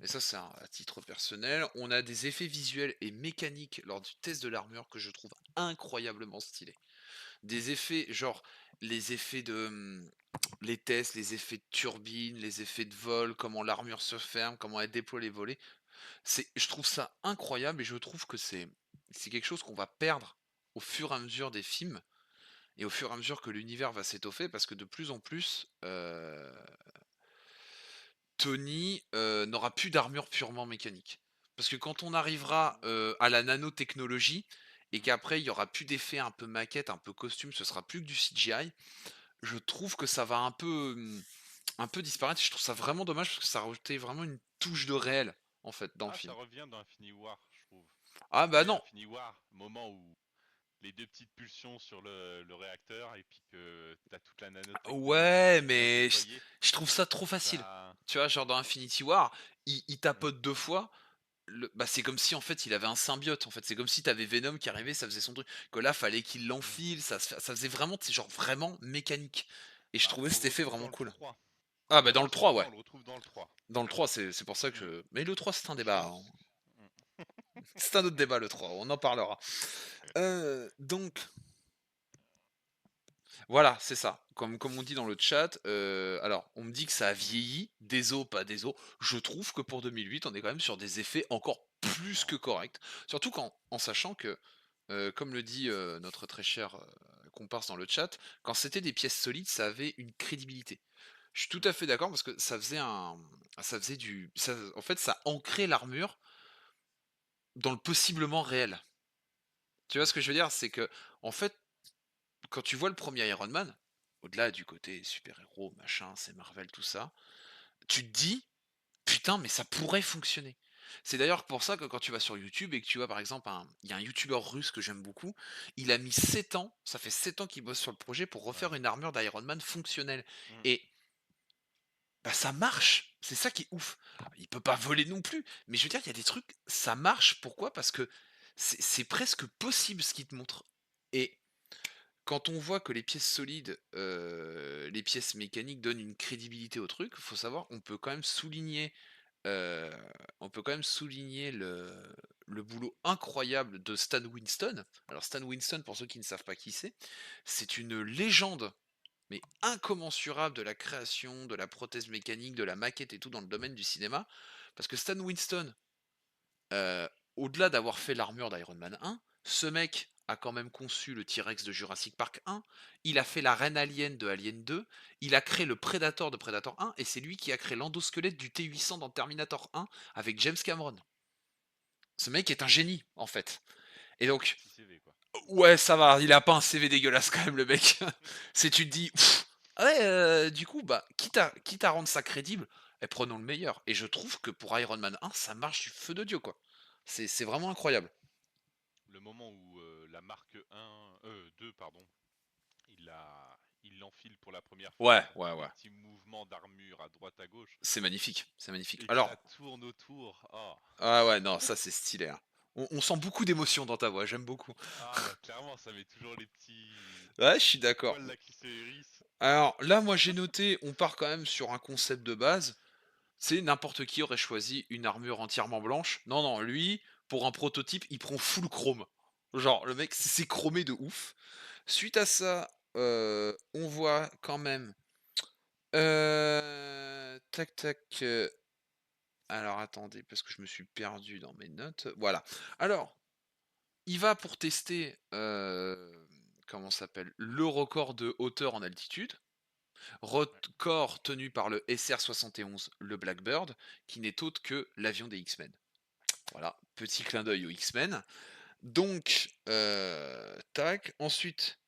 et ça c'est à titre personnel, on a des effets visuels et mécaniques lors du test de l'armure que je trouve incroyablement stylés. Des effets, genre les effets les tests, les effets de turbine, les effets de vol, comment l'armure se ferme, comment elle déploie les volets. Je trouve ça incroyable et je trouve que c'est quelque chose qu'on va perdre au fur et à mesure des films et au fur et à mesure que l'univers va s'étoffer parce que de plus en plus, Tony, n'aura plus d'armure purement mécanique. Parce que quand on arrivera, à la nanotechnologie et Mmh. qu'après il y aura plus d'effets un peu maquette, un peu costume, ce sera plus que du CGI, je trouve que ça va un peu disparaître. Je trouve ça vraiment dommage parce que ça rajoutait vraiment une touche de réel, en fait, dans le Ah, ça film. revient dans Infinity War, je trouve. Ah Tu bah sais, non! Infinity War, moment où les deux petites pulsions sur le réacteur et puis que t'as toute la nanotechnologie Ouais, qui vient mais déployer. je trouve ça trop facile. Ça. Tu vois, genre dans Infinity War, il Mm, tapote 2 fois, bah, c'est comme si en fait il avait un symbiote, en fait. C'est comme si t'avais Venom qui arrivait, ça faisait son truc. Que là, fallait qu'il mm. l'enfile, ça faisait vraiment, tu sais, genre vraiment mécanique. Et je Bah, trouvais on cet le effet retrouve vraiment dans le cool. 3. Ah bah Le dans le 3, transformer, ouais. on le retrouve dans le 3. Dans le 3, c'est pour ça Mm. que mais le 3 c'est un Je débat, hein. pense. Mm. C'est un autre débat le 3, on en parlera. Donc voilà, c'est ça. Comme on dit dans le chat, alors on me dit que ça a Mm. vieilli, déso, pas déso. Je trouve que pour 2008, on est quand même sur des effets encore plus Non. que corrects. Surtout en sachant que, comme le dit, notre très cher, comparse dans le chat, quand c'était des pièces solides, ça avait une crédibilité. Je suis tout Mm. à fait d'accord parce que ça faisait du ça en fait, ça ancrait l'armure dans le possiblement réel. Tu vois ce Mm. que je veux dire? C'est que en fait, quand tu vois le premier Iron Man, au-delà du côté super-héros, machin, c'est Marvel, tout ça, tu te dis: «Putain, mais ça pourrait fonctionner». C'est d'ailleurs pour ça que quand tu vas sur YouTube et que tu vois par exemple il y a un youtubeur russe que j'aime beaucoup, il a mis 7 ans, ça fait 7 ans qu'il bosse sur le projet pour Ouais. refaire une armure d'Iron Man fonctionnelle Mm. et bah, ça marche! C'est ça qui est ouf. Il peut pas voler non plus, mais je veux dire, il y a des trucs, ça marche. Pourquoi? Parce que c'est presque possible ce qu'il te montre et quand on voit que les pièces solides, les pièces mécaniques donnent une crédibilité au truc, faut savoir, heu, on peut quand même souligner le boulot incroyable de Stan Winston. Alors Stan Winston, pour ceux qui ne savent pas qui c'est une légende, mais incommensurable de la création, de la prothèse mécanique, de la maquette et tout dans le domaine du cinéma. Parce que Stan Winston, Heu, au-delà d'avoir fait l'armure d'Iron Man 1, ce mec a quand même conçu le T-Rex de Jurassic Park 1, il a fait la reine alien de Alien 2, il a créé le Predator de Predator 1 et c'est lui qui a créé l'endosquelette du T-800 dans Terminator 1 avec James Cameron. Ce mec est un génie, en fait. Et Un donc, petit CV, quoi. ouais, ça va, il a pas un CV dégueulasse quand même le mec. C'est tu te dis: pff, ah ouais, du coup, bah, quitte à rendre ça crédible, prenons le meilleur. Et je trouve que pour Iron Man 1, ça marche du feu de Dieu, quoi. C'est vraiment incroyable. Le moment où la marque 1, 2, pardon, il l'enfile pour la première Ouais, fois ouais, avec des ouais. petits mouvements d'armure à droite à gauche C'est magnifique, c'est magnifique. et que ça Alors, tourne autour. Oh. ah ouais, non, ça c'est stylé, hein. On sent beaucoup d'émotion dans ta voix, j'aime beaucoup. Ah bah clairement, ça met toujours Ouais, je suis les d'accord. poils là qui se hérissent. Alors là, moi j'ai noté, on part quand même sur un concept de base. C'est n'importe qui aurait choisi une armure entièrement blanche. Non, non, lui, pour un prototype, il prend full chrome. Genre, le mec, c'est chromé de ouf. Suite à ça, on voit quand même. Tac tac. Alors attendez, parce que je me suis perdu dans mes notes. Voilà. Alors, il va pour tester, comment ça s'appelle? Le record de hauteur en altitude. Ouais. Record tenu par le SR-71, le Blackbird, qui n'est autre que l'avion des X-Men. Voilà, petit clin d'œil aux X-Men. Donc, tac. Ensuite,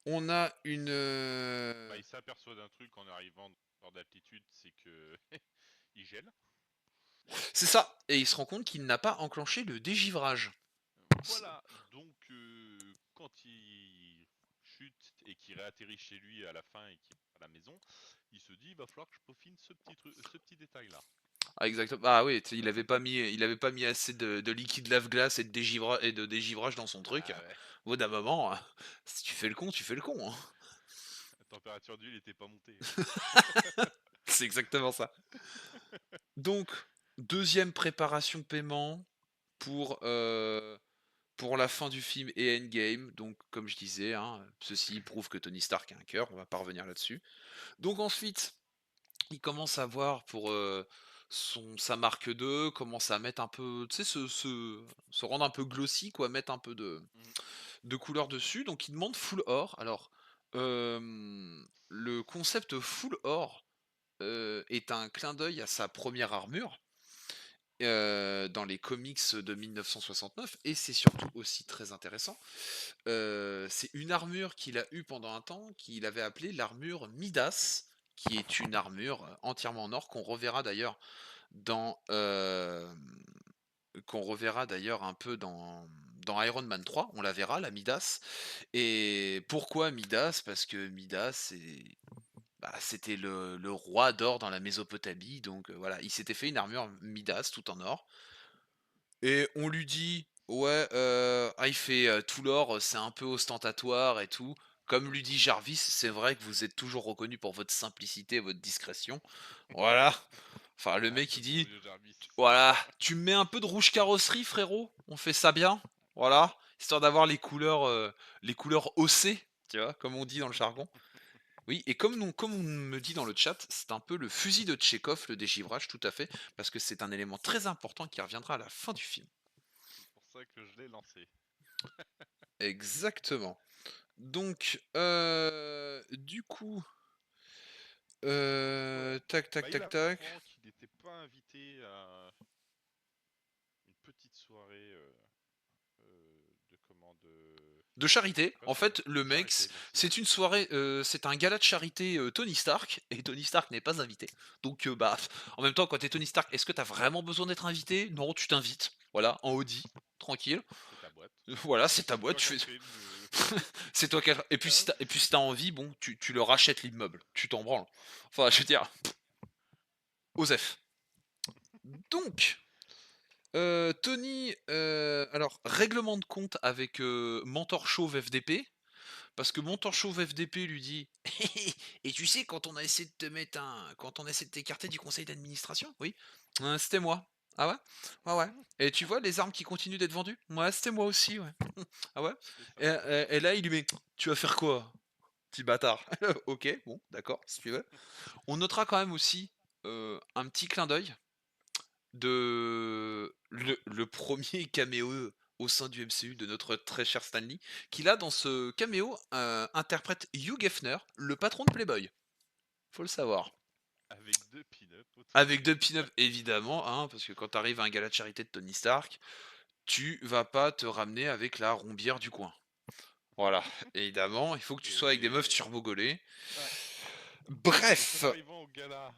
on a une, Bah il s'aperçoit d'un truc en arrivant hors d'altitude, c'est que il gèle. c'est ça, et il se rend compte qu'il n'a pas enclenché le dégivrage. Voilà, donc quand il chute et qu'il réatterrit chez lui à la fin et qu'il va à la maison, il se dit il va falloir que je peaufine ce petit détail là. Ah exactement. Ah oui, il avait pas mis assez de liquide lave-glace et de dégivrage dans son truc. Ah ouais, Au bout d'un moment, si tu fais le con, tu fais le con, hein. la température d'huile était pas montée. C'est exactement ça. Donc, deuxième préparation paiement pour, pour la fin du film et Endgame. Donc, comme je disais, hein, ceci prouve que Tony Stark a un cœur, on va pas revenir là-dessus. Donc ensuite, il commence à voir pour, sa marque 2, commence à mettre un peu, tu sais, se rendre un peu glossy quoi, mettre un peu Mm. de couleur dessus, donc il demande full or. Alors, le concept full or, est un clin d'œil à sa première armure dans les comics de 1969 et c'est surtout aussi très intéressant, c'est une armure qu'il a eue pendant un temps, qu'il avait appelée l'armure Midas, qui est une armure, entièrement en or dans, qu'on reverra d'ailleurs un peu dans Iron Man 3, on la verra la Midas et pourquoi Midas? Parce que Midas c'était le roi d'or dans la Mésopotamie donc voilà, il s'était fait une armure Midas tout en or et on lui dit: «Ouais, il fait, tout l'or, c'est un peu ostentatoire et tout». Comme lui dit Jarvis: «C'est vrai que vous êtes toujours reconnu pour votre simplicité et votre discrétion». Voilà. Enfin le Ah, mec ce il bon dit: vieux Jarvis. «Voilà, tu me mets un peu de rouge carrosserie frérot, on fait ça bien, voilà, histoire d'avoir les couleurs haussées», tu vois? Comme on dit dans le jargon. Oui et comme on me dit dans le chat, c'est un peu le fusil de Tchekhov, le dégivrage, tout à fait, parce que c'est un élément très important qui reviendra à la fin du film. C'est pour ça que je l'ai lancé. Exactement. Donc, du coup, Ouais. tac, tac, Bah, il tac, tac. apprend qu'il n'était pas invité à une petite soirée de commande. De charité. C'est quoi En son nom? fait, le mec, Charité, merci. c'est une soirée, c'est un gala de charité Tony Stark, et Tony Stark n'est pas invité. Donc, en même temps, quand t'es Tony Stark, est-ce que t'as vraiment besoin d'être invité? Non, tu t'invites. Voilà, en Audi, tranquille. C'est ta boîte. Voilà, c'est ta C'est boîte, toi tu qui as fais. créé le. C'est toi qui et puis Hein. et puis si t'as envie, bon, tu le rachètes l'immeuble. Tu t'en branles. Enfin, je veux dire, Osef. Donc, Tony, alors règlement de compte avec, Mentor Chauve FDP, parce que Mentor Chauve FDP lui dit: «Et tu sais quand on essaie de t'écarter du conseil d'administration?» «Oui». C'était moi». «Ah ouais?» «Ouais, ouais». «Et tu vois les armes qui continuent d'être vendues?» «Ouais, c'était moi aussi, ouais». «Ah ouais?» C'est ça. et là il lui met: «Tu vas faire quoi, petit bâtard?» «OK, bon, d'accord, si tu veux». On notera quand même aussi, un petit clin d'œil de le 1er caméo au sein du MCU de notre très cher Stan Lee, qui là, dans ce caméo, interprète Hugh Hefner, le patron de Playboy. Faut le savoir. Avec deux pin-up autour Avec de 2 lui. pin-up évidemment, hein, parce que quand tu arrives à un gala de charité de Tony Stark, tu vas pas te ramener avec la rombière du coin. Voilà, évidemment, il faut que tu sois avec des meufs Et turbo-gaulées. ouais. Donc en Bref, arrivant au gala,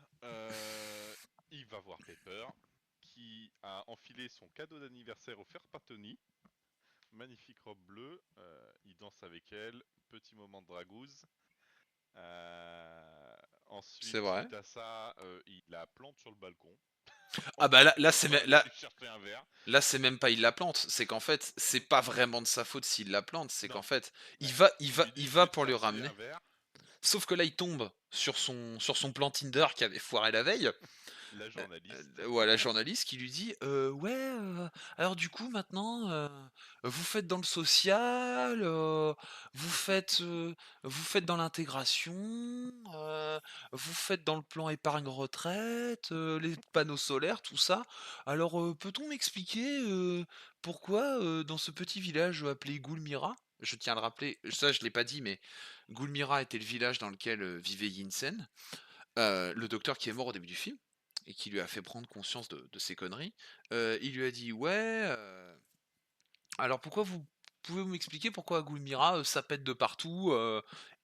il va voir Pepper, qui a enfilé son cadeau d'anniversaire offert par Tony. Magnifique robe bleue, il danse avec elle, petit moment de dragouze. c'est Ensuite, vrai. suite à ça, il la plante sur le balcon en Ah lui bah là disant va aller chercher un verre. là, c'est même pas il la plante, c'est qu'en fait, c'est pas vraiment de sa faute s'il la plante, c'est qu'en Non, fait, ouais. Il il dit je va vais te pour lui chercher ramener. un verre. Sauf que là, il tombe sur son plan Tinder qui avait foiré la veille. La journaliste. Ouais, la journaliste qui lui dit ouais, alors du coup, maintenant, vous faites dans le social, vous faites dans l'intégration, vous faites dans le plan épargne retraite, les panneaux solaires, tout ça. Alors, peut-on m'expliquer pourquoi dans ce petit village appelé Goulmira, je tiens à le rappeler, ça je l'ai pas dit, mais Goulmira était le village dans lequel vivait Yinsen, le docteur qui est mort au début du film et qui lui a fait prendre conscience de ses conneries, il lui a dit: «Ouais, alors pourquoi vous pouvez-vous m'expliquer pourquoi à Goulmira, ça pète de partout,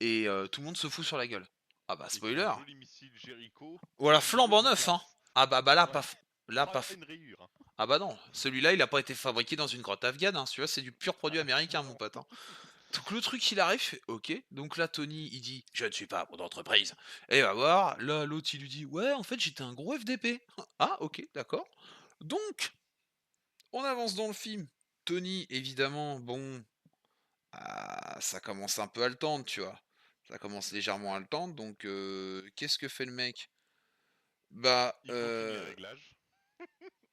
tout le monde se fout sur la gueule?» Ah bah Et qu'il y a un spoiler! joli missile Jericho Voilà, qui le flambant neuf, hein! remplace. Ah bah là Ouais. là Pas pas une rayure, hein. ah bah non, celui-là il a pas été fabriqué dans une grotte afghane, hein, celui-là c'est du pur produit américain mon Non. pote, hein. Donc le truc il arrive, il fait: «OK». Donc là Tony il dit: «Je ne suis pas mon entreprise». Et va voir, là l'autre il lui dit: «Ouais en fait j'étais un gros FDP». «Ah OK, d'accord». Donc, on avance dans le film. Tony évidemment, bon, ça commence un peu à le tendre, tu vois? Ça commence légèrement à le tendre donc qu'est-ce que fait le mec? Bah, Il peaufine les réglages.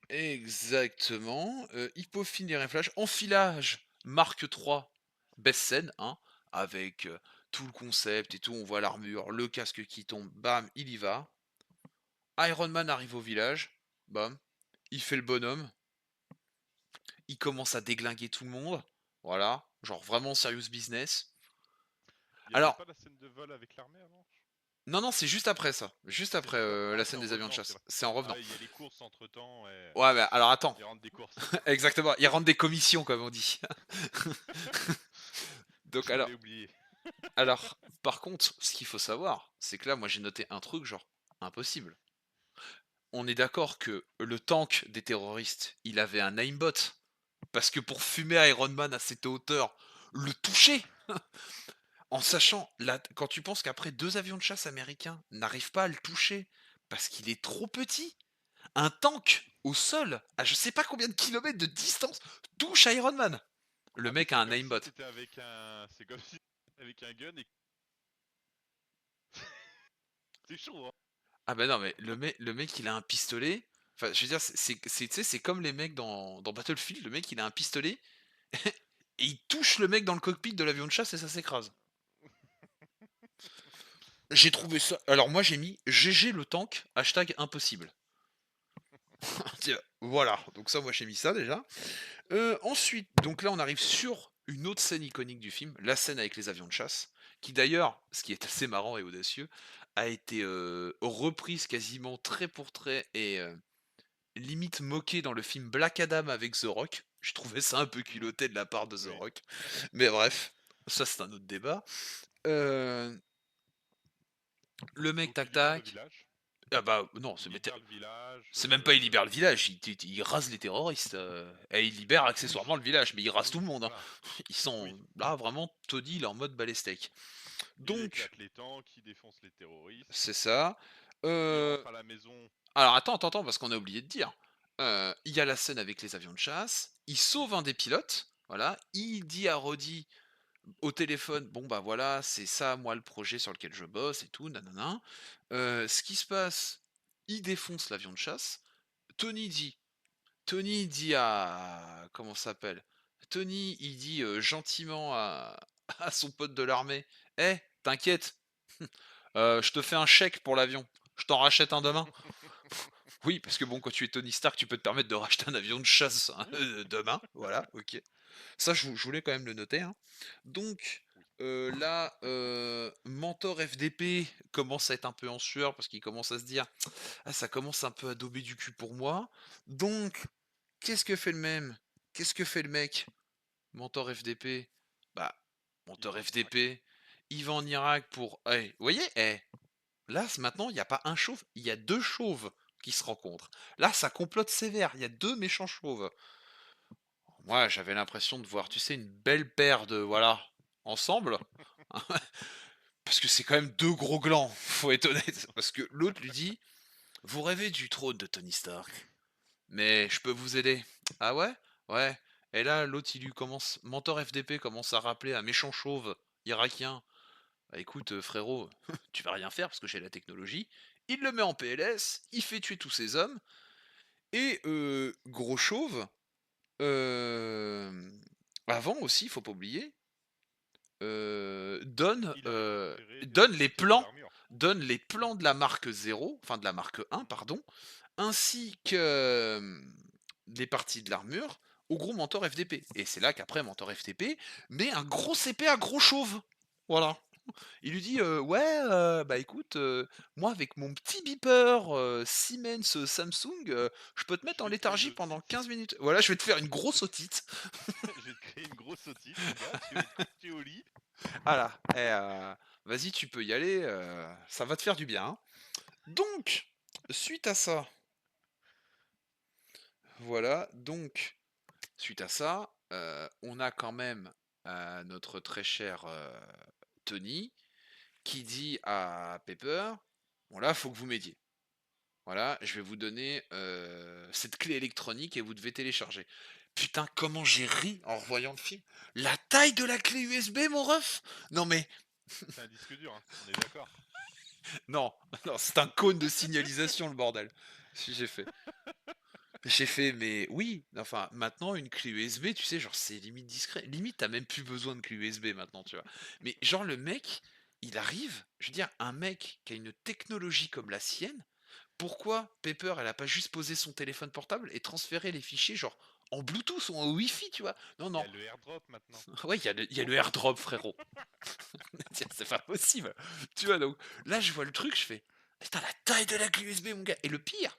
exactement, il peaufine les réfléchis, enfilage Mark III, best scène, hein, avec, tout le concept et tout, on voit l'armure, le casque qui tombe, bam, il y va. Iron Man arrive au village, bam, il fait le bonhomme, il commence à déglinguer tout le monde, voilà, genre vraiment serious business. Il y avait Alors pas la scène de vol avec l'armée avant? Non, non, c'est juste après ça. Juste C'est après, juste après. la Ah, c'est scène en des avions de revenant, c'est chasse. vrai. C'est en Ah, revenant. il y a les courses entre-temps et Ouais, mais alors attends. ils rentrent des courses. Exactement, ils rentrent des commissions comme on dit. Donc J'avais oublié. alors, par contre, ce qu'il faut savoir, c'est que là, moi j'ai noté un truc genre impossible. On est d'accord que le tank des terroristes, il avait un aimbot. Parce que pour fumer Iron Man à cette hauteur, le toucher, en sachant, là, quand tu penses qu'après 2 avions de chasse américains n'arrivent pas à le toucher, parce qu'il est trop petit, un tank au sol, à je sais pas combien de kilomètres de distance, touche Iron Man. Le Ah, mais mec a c'est un comme si aimbot. t'étais avec un. C'est comme si t'étais avec un gun et. C'est chaud, hein. Ah bah non, mais le mec il a un pistolet. Enfin, je veux dire, tu sais, c'est comme les mecs dans Battlefield, le mec il a un pistolet et il touche le mec dans le cockpit de l'avion de chasse et ça s'écrase. J'ai trouvé ça. Alors moi j'ai mis GG le tank, hashtag impossible. Tiens, voilà, donc ça moi j'ai mis ça déjà. Ensuite, donc là on arrive sur une autre scène iconique du film, la scène avec les avions de chasse, qui d'ailleurs, ce qui est assez marrant et audacieux, a été reprise quasiment trait pour trait et limite moquée dans le film Black Adam avec The Rock. Je trouvais ça un peu Hmm, culotté de la part de The oui. Rock. Mais bref, ça c'est un autre débat. Euh, le mec Donc il tac libère le tac. village. Ah bah non, Il libère le village. c'est même pas il libère le village, il rase les terroristes. Et il libère Oui. accessoirement le village, mais il rase tout Oui, le monde, hein. voilà. Ils Oui. sont là vraiment, Tony il est en mode balestek. Il Donc, éclate les tanks, il défonce les terroristes. c'est ça. Il Euh, rentre à la maison. alors attends, parce qu'on a oublié de dire. Il y a la scène avec les avions de chasse, il Oui. sauve un des pilotes, voilà, il dit à Roddy au téléphone, bon bah voilà, c'est ça moi le projet sur lequel je bosse et tout, nanana. Ce qui se passe, il défonce l'avion de chasse, Tony dit Tony dit à comment ça s'appelle? Tony, il dit, gentiment à à son pote de l'armée: «Eh, t'inquiète, je te fais un chèque pour l'avion, je t'en rachète un demain». Oui, parce que bon, quand tu es Tony Stark, tu peux te permettre de racheter un avion de chasse, hein, demain, voilà, OK. Ça, je voulais quand même le noter, hein. Donc, Oui. là, Mentor FDP commence à être un peu en sueur parce qu'il commence à se dire: «Ah, ça commence un peu à dauber du cul pour moi». Donc, qu'est-ce que fait le même? Qu'est-ce que fait le mec? Mentor FDP? Bah, Il va Mentor en Irak. FDP, il va en Irak pour vous voyez? Là, maintenant, il y a pas un chauve, il y a 2 chauves qui se rencontrent. Là, ça complote sévère, il y a 2 méchants chauves. Moi, j'avais l'impression de voir, tu sais, une belle paire de voilà, ensemble. Parce que c'est quand même 2 gros glands, faut être honnête. Parce que l'autre lui dit: «Vous rêvez du trône de Tony Stark, mais je peux vous aider». «Ah ouais? Ouais». Et là, l'autre, il lui commence Mentor FDP commence à rappeler un méchant chauve irakien: «Bah écoute, frérot, tu vas rien faire parce que j'ai la technologie». Il le met en PLS, il fait tuer tous ses hommes et gros chauve, avant aussi, faut pas oublier, Il a récupéré des donne pièces de l'armure. les plans de la marque 0, enfin de la marque 1 Mhm. pardon, ainsi que, les parties de l'armure au gros Mentor FDP. Et c'est là qu'après Mentor FDP met un gros CP à gros chauve. Voilà. Il lui dit, «Ouais, bah écoute, moi avec mon petit beeper, Siemens, Samsung, je peux te Je mettre en vais te créer une léthargie pendant otite. 15 minutes. Voilà, je vais te faire une grosse otite». Je vais te créer une grosse otite, mon gars. Tu vas être couché au lit. Voilà et vas-y, tu peux y aller, ça va te faire du bien, hein. Donc, suite à ça, voilà, donc, suite à ça, on a quand même, notre très cher, Tony qui dit à Pepper: «Bon là, faut que vous m'aidiez. Voilà, je vais vous donner, cette clé électronique et vous devez télécharger». Putain, comment j'ai ri en revoyant le film. La taille de la clé USB, mon ref! Non mais C'est un disque dur, hein. On est d'accord. non, non, c'est un cône de signalisation le bordel. Si j'ai fait mais oui, enfin maintenant une clé USB, tu sais, genre c'est limite discret. Limite, t'as même plus besoin de clé USB maintenant, tu vois. Mais genre le mec, il arrive, je veux dire, un mec qui a une technologie comme la sienne, pourquoi Pepper, elle a pas juste posé son téléphone portable et transféré les fichiers genre en Bluetooth ou en Wi-Fi, tu vois? Non, Il y a non. le airdrop maintenant. Ouais, il y a le AirDrop, frérot. Tiens, c'est pas possible. Tu vois? Donc là, je vois le truc, je fais: «Putain, la taille de la clé USB, mon gars!» Et le pire,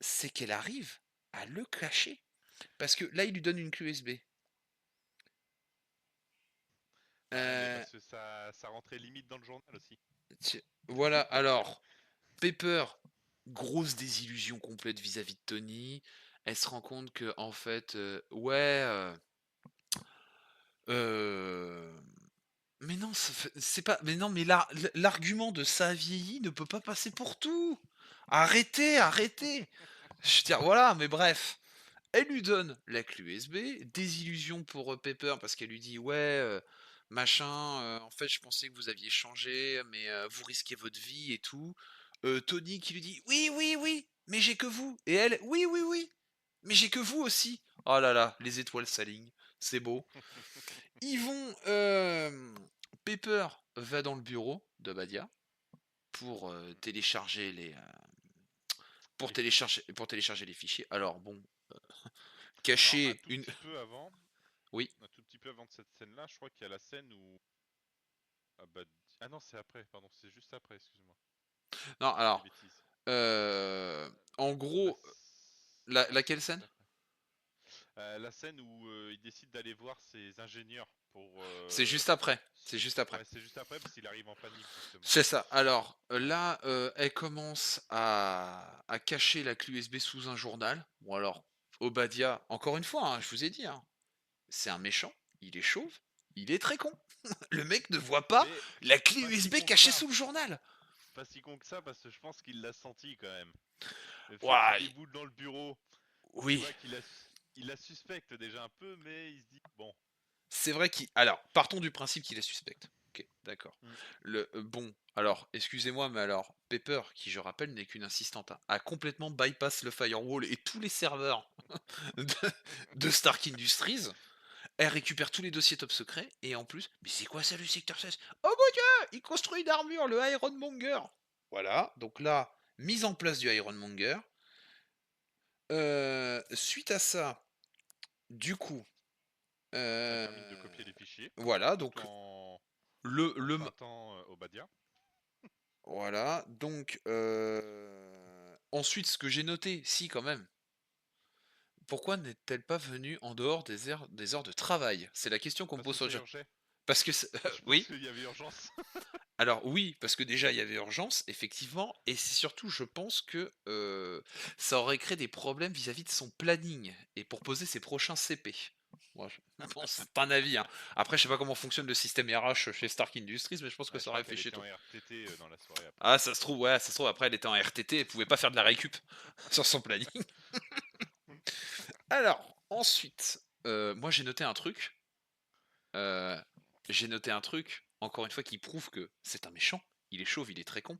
c'est qu'elle arrive à le cacher. Parce que là, il lui donne une clé USB. Ouais, mais Heu, parce que ça rentrait limite dans le journal aussi. ti voilà, alors Pepper, grosse désillusion complète vis-à-vis de Tony. Elle se rend compte que en fait, ouais, hem, mais non, c'est pas mais non, mais l'argument de «ça a vieilli» ne peut pas passer pour tout. Arrêtez, arrêtez! Je veux dire, voilà, mais bref. Elle lui donne la clé USB, désillusion pour, Pepper parce qu'elle lui dit: «Ouais, machin, en fait, je pensais que vous aviez changé, mais vous risquez votre vie et tout». Tony qui lui dit: «Oui, oui, oui, mais j'ai que vous» et elle: «Oui, oui, oui, mais j'ai que vous aussi». Oh là là, les étoiles s'alignent, c'est beau. Ils vont, Pepper va dans le bureau de Badia pour, télécharger Les fichiers. pour télécharger les fichiers. Alors bon, Alors, cacher une oui? un tout petit peu avant de cette scène-là, je crois qu'il y a la scène où. Ah bah. Ah non, c'est après, pardon, c'est juste après, excuse-moi. Non, Je dis des alors, bêtises. en gros, Ouais, c'est laquelle juste scène? après. La scène où il décide d'aller voir ses ingénieurs pour. C'est juste après, c'est juste après. Ouais, c'est juste après parce qu'il arrive en panique, justement. C'est ça. Alors, là, elle commence à cacher la clé USB sous un journal. Bon alors, Obadiah, encore une fois, hein, je vous ai dit, hein, c'est un méchant, il est chauve, il est très con. Le mec ne voit pas Mais la clé pas si USB con que cachée ça. sous le journal. Pas si con que ça parce que je pense qu'il l'a senti quand même. Le fait qu'il Ouah, déboule dans le bureau, tu oui, vois il la suspecte déjà un peu, mais il se dit bon. c'est vrai qu'il alors, partons du principe qu'il est suspect. OK, d'accord. Hmm. Bon, alors, excusez-moi, mais alors, Pepper, qui je rappelle n'est qu'une assistante, hein, a complètement bypass le firewall et tous les serveurs de de Stark Industries. Elle récupère tous les dossiers top secrets et en plus mais c'est quoi ça le secteur 16? Oh mon Dieu! Il construit une armure, le Ironmonger! Voilà, donc là, mise en place du Ironmonger. Suite à ça, du coup, Elle heu, termine de copier les fichiers voilà, tout donc en le m feintant Obadia. voilà, donc ensuite ce que j'ai noté, si quand même, pourquoi n'est-elle pas venue en dehors des heures de travail? C'est la question qu'on me Parce pose que sur le ça chat. urgeait. Parce que c'est Je pense oui, qu'il y avait urgence. alors oui, parce que déjà il y avait urgence, effectivement, et c'est surtout je pense que, ça aurait créé des problèmes vis-à-vis de son planning et pour poser ses prochains CP. Moi je bon, c'est un avis, hein. Après je sais pas comment fonctionne le système RH chez Stark Industries, mais je pense que Ouais, je ça crois aurait fait qu'elle chier était tout. en RTT dans la soirée après. Ah ça se trouve, ouais, ça se trouve après elle était en RTT, elle pouvait pas faire de la récup sur son planning. Alors, ensuite, moi heu, j'ai noté un truc, encore une fois, qui prouve que c'est un méchant, il est chauve, il est très con.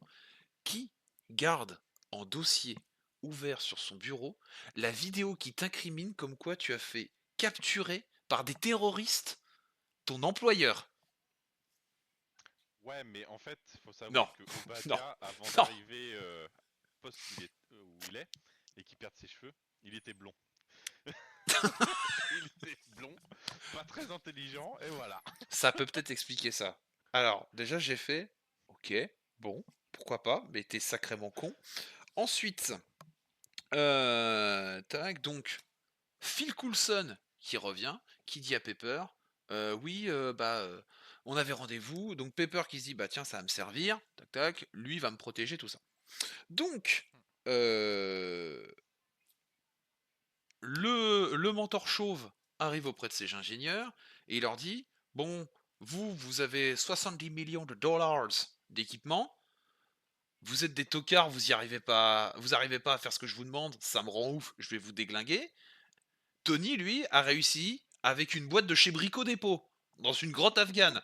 Qui garde en dossier ouvert sur son bureau la vidéo qui t'incrimine comme quoi tu as fait capturer par des terroristes ton employeur? Ouais, mais en fait, il faut Non, savoir que non, Obadia, avant non, d'arriver au poste où il est, et qu'il perde ses cheveux, il était blond. Il était blond, pas très intelligent, et voilà. ça peut peut-être expliquer ça. Alors, déjà j'ai fait: «OK, bon, pourquoi pas, mais t'es sacrément con». Ensuite, tac, donc Phil Coulson qui revient, qui dit à Pepper, «Oui, bah, on avait rendez-vous», donc Pepper qui se dit: «Bah, tiens, ça va me servir, tac tac, lui va me protéger», tout ça. Donc, heu, le mentor chauve arrive auprès de ces ingénieurs et il leur dit: «Bon, vous avez 70 millions de dollars d'équipement, vous êtes des tocards, vous arrivez pas à faire ce que je vous demande, ça me rend ouf, je vais vous déglinguer». Tony, lui, a réussi avec une boîte de chez Brico Dépôt, dans une grotte afghane.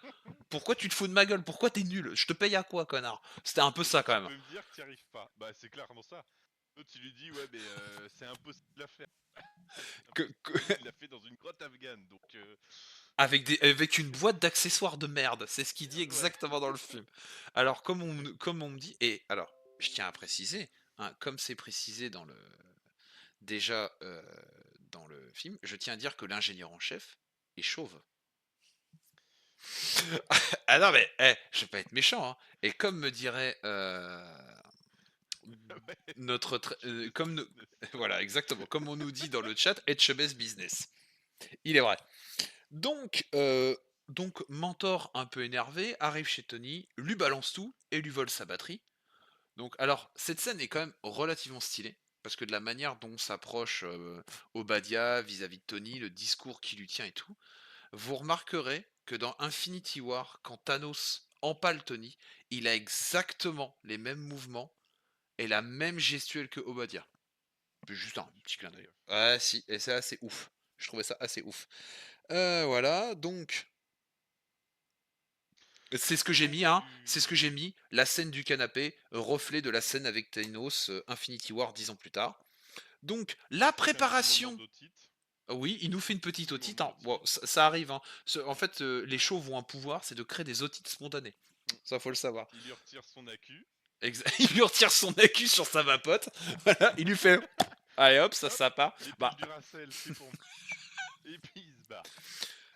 Pourquoi tu te fous de ma gueule? Pourquoi t'es nul? Je te paye à quoi, connard? C'était un peu Et ça toi, quand tu même. peux me dire que tu n'y arrives pas. Bah, c'est clairement ça. L'autre, il lui dit, ouais, mais c'est impossible à faire. C'est impossible, il l'a fait dans une grotte afghane, donc Avec une boîte d'accessoires de merde, c'est ce qu'il dit ouais. exactement dans le film. Alors, comme on me dit, et alors, je tiens à préciser, hein, comme c'est précisé déjà dans le film, je tiens à dire que l'ingénieur en chef est chauve. Ah non mais, je vais pas être méchant, hein, et comme me dirait, Ouais, notre très Etchebest comme nous business. voilà exactement, comme on nous dit dans le chat: «Etchebest business». Il est vrai. Donc, Mentor un peu énervé arrive chez Tony, lui balance tout et lui vole sa batterie. Donc alors, cette scène est quand même relativement stylée, parce que de la manière dont s'approche, Obadiah vis-à-vis de Tony, le discours qu'il lui tient et tout, vous remarquerez que dans Infinity War, quand Thanos empale Tony, il a exactement les mêmes mouvements et la même gestuelle que Obadiah. Juste un J'ai petit pas clin fait d'œil. gaffe. Ah si, et c'est assez ouf. Je trouvais ça assez ouf. Voilà, donc c'est ce que j'ai Donc mis, hein. C'est ce que j'ai mis. La scène du canapé, reflet de la scène avec Thanos, Infinity War 10 ans plus tard. Donc, il la te fait un petit moment préparation. d'otite. Oui, il nous fait une petite Petit otite, moment hein. Bon, otite. ça arrive, hein. En fait, les chauves ont un pouvoir, c'est de créer des otites spontanées. Mm. Ça, faut le savoir. Il lui retire son accu. Il lui retire son accu sur sa vapote. Voilà, il lui fait. Allez hop, Hop, ça part. les piles Bah, Duracell, c'est pour moi. Et puis il se barre.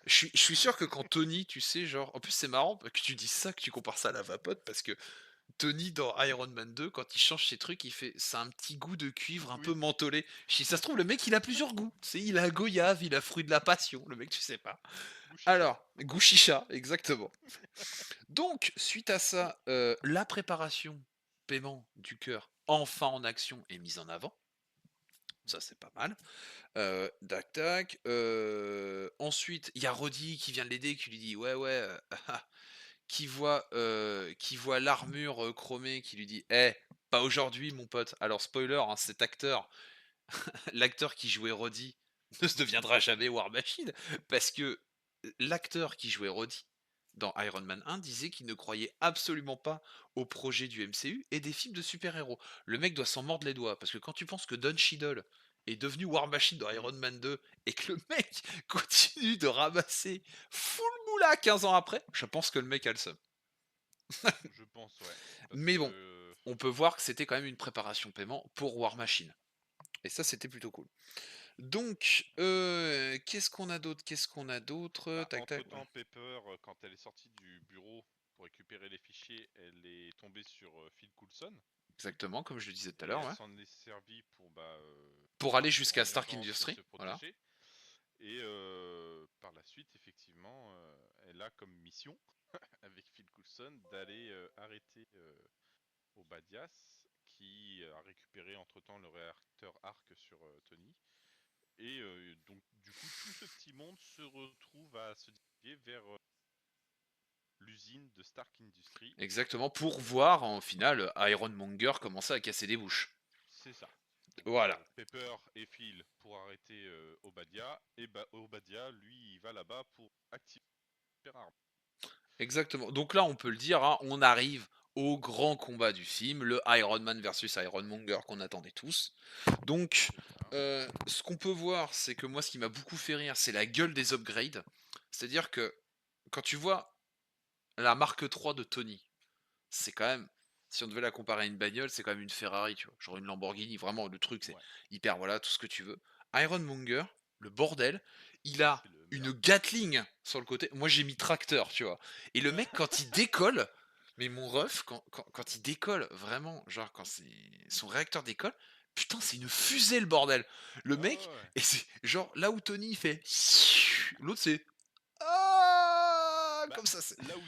je suis sûr que quand Tony, tu sais, genre. En plus, c'est marrant que tu dis ça, que tu compares ça à la vapote, parce que Tony dans Iron Man 2, quand il change ses trucs, il fait ça a un petit goût de cuivre un peu Oui, mentholé. Je dis, ça se trouve, le mec il a plusieurs goûts. Tu sais, il a goyave, il a fruit de la passion. Le mec, tu sais pas. Gouchicha. Alors, goût chicha, exactement. Donc, suite à ça, la préparation, paiement du cœur, enfin en action est mise en avant. Ça, c'est pas mal. Tac tac. Ensuite, il y a Roddy qui vient de l'aider, qui lui dit ouais ouais, qui voit l'armure chromée, qui lui dit Eh, pas aujourd'hui, mon pote. Alors, spoiler, hein, cet acteur, l'acteur qui jouait Roddy, ne se deviendra jamais War Machine, parce que l'acteur qui jouait Roddy dans Iron Man 1 disait qu'il ne croyait absolument pas au projet du MCU et des films de super-héros. Le mec doit s'en mordre les doigts, parce que quand tu penses que Don Cheadle est devenu War Machine dans Mm. Iron Man 2 et que le mec continue de ramasser full moula 15 ans après, je pense que le mec a le seum. Je pense, ouais. Parce Mais bon, que. on peut voir que c'était quand même une préparation paiement pour War Machine. Et ça, c'était plutôt cool. Donc, qu'est-ce qu'on a d'autre? Qu'est-ce qu'on a d'autre? Bah, Tac, tac. entre-temps, Pepper, quand elle est sortie du bureau pour récupérer les fichiers, elle est tombée sur Phil Coulson. Exactement, comme je le disais tout à Et l'heure, elle ouais. s'en est servie pour Pour aller partir en jusqu'à Stark urgence et Industries, se voilà. protéger. Et par la suite, effectivement, elle a comme mission, avec Phil Coulson, d'aller arrêter Obadias, qui a récupéré entre-temps le réacteur Arc sur Tony. Et donc, du coup, tout ce petit monde se retrouve à se diriger vers l'usine de Stark Industries. Exactement, pour voir en finale Ironmonger commencer à casser des bouches. C'est ça. Donc, Voilà. Pepper et Phil pour arrêter Obadiah. Et bah, Obadiah, lui, il va là-bas pour activer super arme. Exactement. Donc là, on peut le dire, hein, on arrive au grand combat du film, le Iron Man versus Ironmonger qu'on attendait tous. Donc, C'est ça. ce qu'on peut voir, c'est que moi, ce qui m'a beaucoup fait rire, c'est la gueule des upgrades. C'est-à-dire que quand tu vois la marque 3 de Tony, c'est quand même, si on devait la comparer à une bagnole, c'est quand même une Ferrari, tu vois. Genre une Lamborghini, vraiment, le truc, c'est Ouais, hyper, voilà, tout ce que tu veux. Ironmonger, le bordel, il a c'est le une Merc. Gatling sur le côté. Moi, j'ai mis tracteur, tu vois. Et le mec, quand il décolle, mais mon ref, quand il décolle, vraiment, genre, quand c'est son réacteur décolle, putain, c'est une fusée, le bordel. Le Ah mec, ouais. et c'est genre là où Tony il fait. L'autre, c'est. Ah, Bah, comme ça, c'est. là où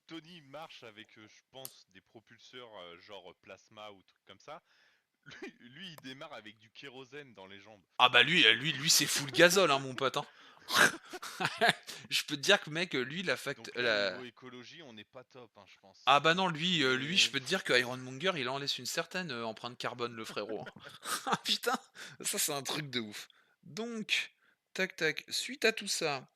Tony marche avec, je pense, des propulseurs genre plasma ou trucs comme ça, lui, il démarre avec du kérosène dans les jambes. Ah bah lui c'est full gazole hein mon pote hein. Je peux te dire que mec lui Donc là, niveau écologie, on n'est pas top, hein, je pense. Ah bah non lui je Mais peux te dire que Ironmonger il en laisse une certaine empreinte carbone le frérot, hein. Ah putain, ça c'est un truc de ouf. Donc tac tac, suite à tout ça,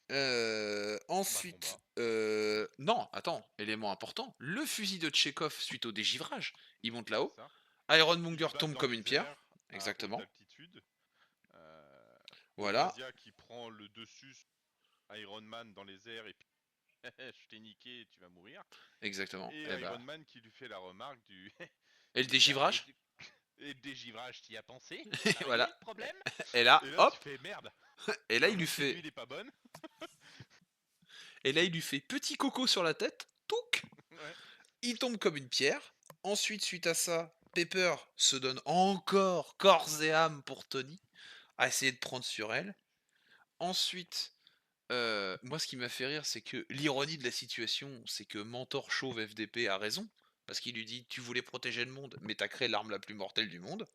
bah ensuite combat, non attends, élément important, le fusil de Tchekhov suite au dégivrage, il monte c'est là-haut, ça. Ils Ironmonger se battent tombe dans comme une les pierre, airs à haute exactement, altitude. Euh, voilà, Obadiah qui prend le dessus sur Iron Man dans les airs et puis je t'ai niqué, tu vas mourir. exactement, Et et Iron bah Man qui lui fait la remarque du et le il a dégivrage. et Et le dégivrage, t'y as pensé? Et Ça réglait voilà. le problème? Et là, Et là, tu hop, fais merde. et là Ma il lui montée fait d'huile est pas bonne. et là il lui fait petit coco sur la tête, touc, Ouais. il tombe comme une pierre. Ensuite, suite à ça, Pepper se donne encore corps et âme pour Tony, à essayer de prendre sur elle. Ensuite, moi ce qui m'a fait rire, c'est que l'ironie de la situation, c'est que Mentor Chauve FDP a raison, parce qu'il lui dit: «Tu voulais protéger le monde, mais tu créé l'arme la plus mortelle du monde».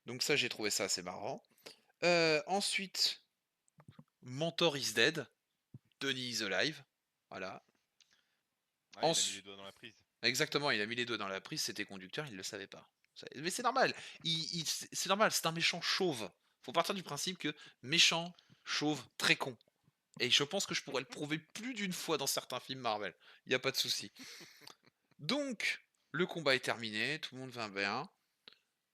Donc ça, j'ai trouvé ça assez marrant. Ensuite, Mentor is dead, Tony is alive, voilà. Ouais, il a mis les Ensu doigts dans la prise. Exactement, il a mis les doigts dans la prise, c'était conducteur, il le savait pas. Mais c'est normal, c'est normal, c'est un méchant chauve. Faut partir du principe que méchant, chauve, très con. Et je pense que je pourrais le prouver plus d'une fois dans certains films Marvel. Il y a pas de souci. Donc, le combat est terminé, tout le monde va bien.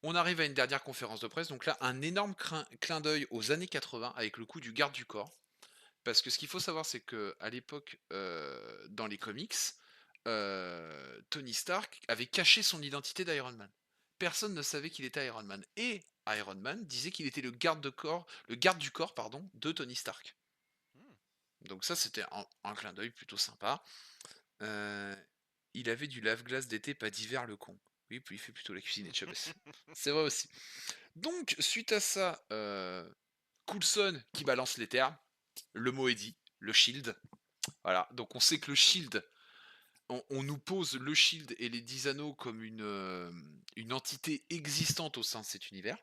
On arrive à une dernière conférence de presse. Donc là, un énorme clin d'œil aux années 80 avec le coup du garde du corps. Parce que ce qu'il faut savoir, c'est que à l'époque, dans les comics, Tony Stark avait caché son identité d'Iron Man. Personne ne savait qu'il était Iron Man. Et Iron Man disait qu'il était le garde du corps, pardon, de Tony Stark. Hmm. Donc ça, c'était un clin d'œil plutôt sympa. Euh, il avait du lave-glace d'été, pas d'hiver, le con. Oui, puis il fait plutôt la cuisine et Chavez. C'est vrai aussi. Donc, suite à ça, Coulson qui balance les termes. Le mot est dit. Le shield. Voilà. Donc, on sait que le shield, on nous pose le shield et les 10 anneaux comme une entité existante au sein de cet univers.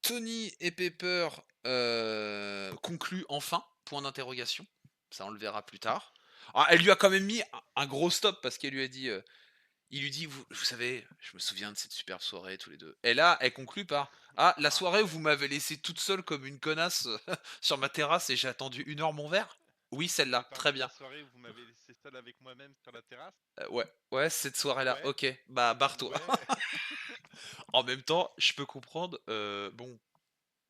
Tony et Pepper concluent enfin, point d'interrogation. Ça, on le verra plus tard. Ah, elle lui a quand même mis un gros stop parce qu'elle lui a dit, il lui dit, vous savez, je me souviens de cette superbe soirée tous les deux. Et là, elle conclut par, ah, la Ah, soirée où vous m'avez laissé toute seule comme une connasse sur ma terrasse et j'ai attendu 1 heure mon verre. Oui, tu celle-là, parles très de bien. la soirée où vous m'avez laissé seul avec moi-même sur la terrasse? Ouais, ouais, cette soirée-là, Ouais, ok, bah barre-toi. ouais. En même temps, je peux comprendre, bon,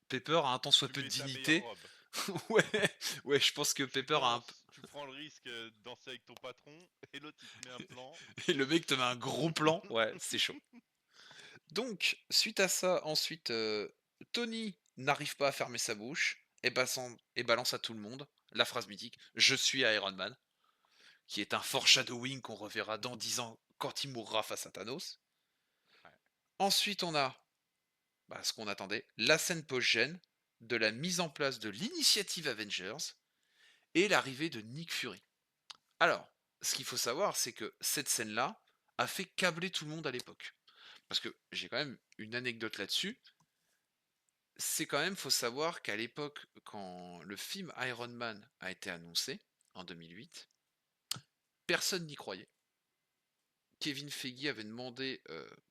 Pepper a un tant soit Tu peu de mets ta meilleure dignité. robe. Ouais, ouais, je pense que Tu Pepper a un danses, tu prends le risque de danser avec ton patron, et l'autre il te met un plan. et le mec te met un gros plan, ouais, c'est chaud. Donc, suite à ça, ensuite, Tony n'arrive pas à fermer sa bouche et balance à tout le monde la phrase mythique: «Je suis Iron Man», qui est un foreshadowing qu'on reverra dans 10 ans quand il mourra face à Thanos. Ouais. Ensuite, on a, bah, ce qu'on attendait, la scène post-gène de la mise en place de l'initiative Avengers et l'arrivée de Nick Fury. Alors, ce qu'il faut savoir, c'est que cette scène-là a fait câbler tout le monde à l'époque. Parce que j'ai quand même une anecdote là-dessus. C'est quand même, faut savoir qu'à l'époque, quand le film Iron Man a été annoncé, en 2008, personne n'y croyait. Kevin Feige avait demandé,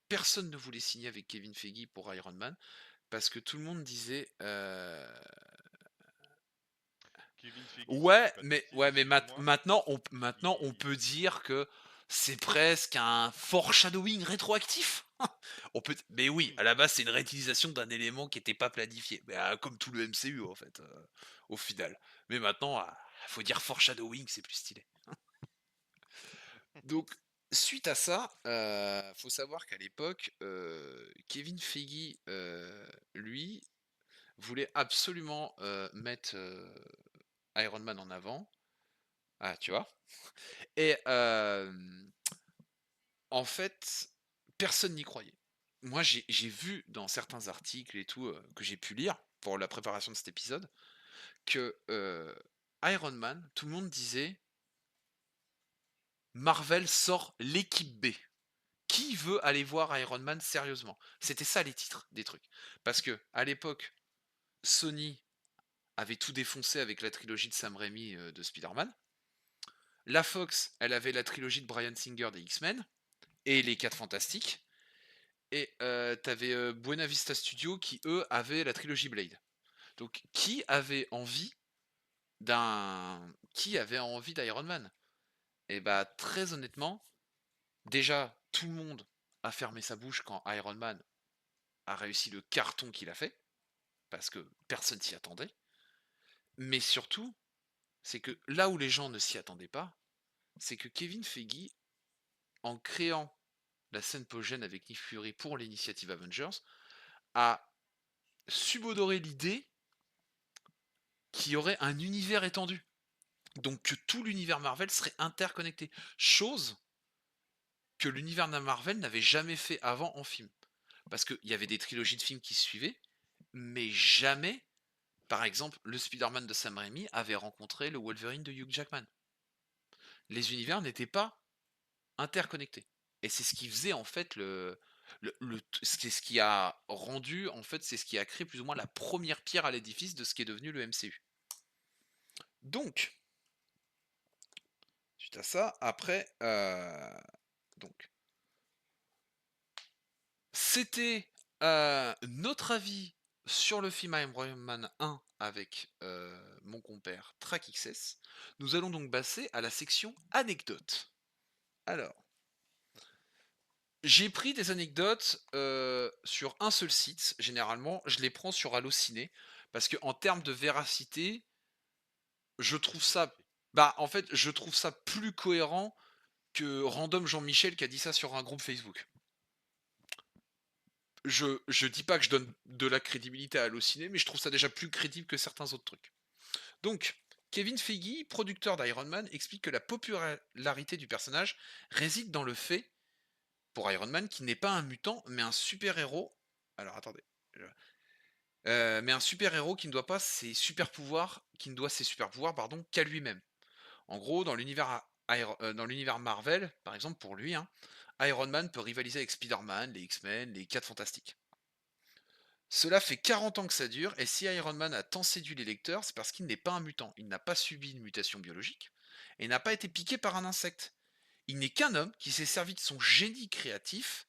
personne ne voulait signer avec Kevin Feige pour Iron Man, parce que tout le monde disait, Kevin Feige, si c'est pas de bêtises, ouais, mais excuse-moi, maintenant on il... peut dire que c'est presque un foreshadowing rétroactif. On peut, mais oui, Oui. à la base c'est une réutilisation d'un élément qui n'était pas planifié, mais, comme tout le MCU en fait, au final. Mais maintenant, faut dire foreshadowing, c'est plus stylé. Donc, suite à ça, faut savoir qu'à l'époque, Kevin Feige, lui, voulait absolument mettre Iron Man en avant. Ah, tu vois. Et en fait, personne n'y croyait. Moi, j'ai vu dans certains articles et tout que j'ai pu lire pour la préparation de cet épisode que Iron Man, tout le monde disait Marvel sort l'équipe B. Qui veut aller voir Iron Man sérieusement? C'était ça les titres des trucs. Parce que à l'époque, Sony avait tout défoncé avec la trilogie de Sam Raimi de Spider-Man. La Fox, elle avait la trilogie de Bryan Singer des X-Men et les 4 Fantastiques. Et t'avais Buena Vista Studio qui, eux, avaient la trilogie Blade. Donc, qui avait envie d'Iron Man? Et bah, très honnêtement, déjà, tout le monde a fermé sa bouche quand Iron Man a réussi le carton qu'il a fait, parce que personne s'y attendait. Mais surtout, c'est que là où les gens ne s'y attendaient pas, c'est que Kevin Feige, en créant la scène post-gène avec Nick Fury pour l'initiative Avengers, a subodoré l'idée qu'il y aurait un univers étendu. Donc que tout l'univers Marvel serait interconnecté. Chose que l'univers de Marvel n'avait jamais fait avant en film. Parce qu'il y avait des trilogies de films qui se suivaient, mais jamais, par exemple, le Spider-Man de Sam Raimi avait rencontré le Wolverine de Hugh Jackman. Les univers n'étaient pas interconnectés. Et c'est ce qui faisait en fait c'est ce qui a rendu, en fait, c'est ce qui a créé plus ou moins la première pierre à l'édifice de ce qui est devenu le MCU. Donc, suite à ça, après, donc, c'était notre avis sur le film Iron Man 1 avec mon compère TrackXS. Nous allons donc passer à la section anecdotes. Alors, j'ai pris des anecdotes sur un seul site. Généralement, je les prends sur Allociné parce que en termes de véracité, je trouve ça, Vérifier. bah en fait, je trouve ça plus cohérent que Random Jean-Michel qui a dit ça sur un groupe Facebook. Je dis pas que je donne de la crédibilité à Allociné, mais je trouve ça déjà plus crédible que certains autres trucs. Donc, Kevin Feige, producteur d'Iron Man, explique que la popularité du personnage réside dans le fait, pour Iron Man, qu'il n'est pas un mutant, mais un super-héros. Alors attendez. Mais un super-héros qui ne doit pas ses super pouvoirs, qui ne doit ses super pouvoirs, pardon, qu'à lui-même. En gros, dans l'univers Marvel, par exemple, pour lui, hein, Iron Man peut rivaliser avec Spider-Man, les X-Men, les 4 Fantastiques. Cela fait 40 ans que ça dure, et si Iron Man a tant séduit les lecteurs, c'est parce qu'il n'est pas un mutant. Il n'a pas subi une mutation biologique, et n'a pas été piqué par un insecte. Il n'est qu'un homme qui s'est servi de son génie créatif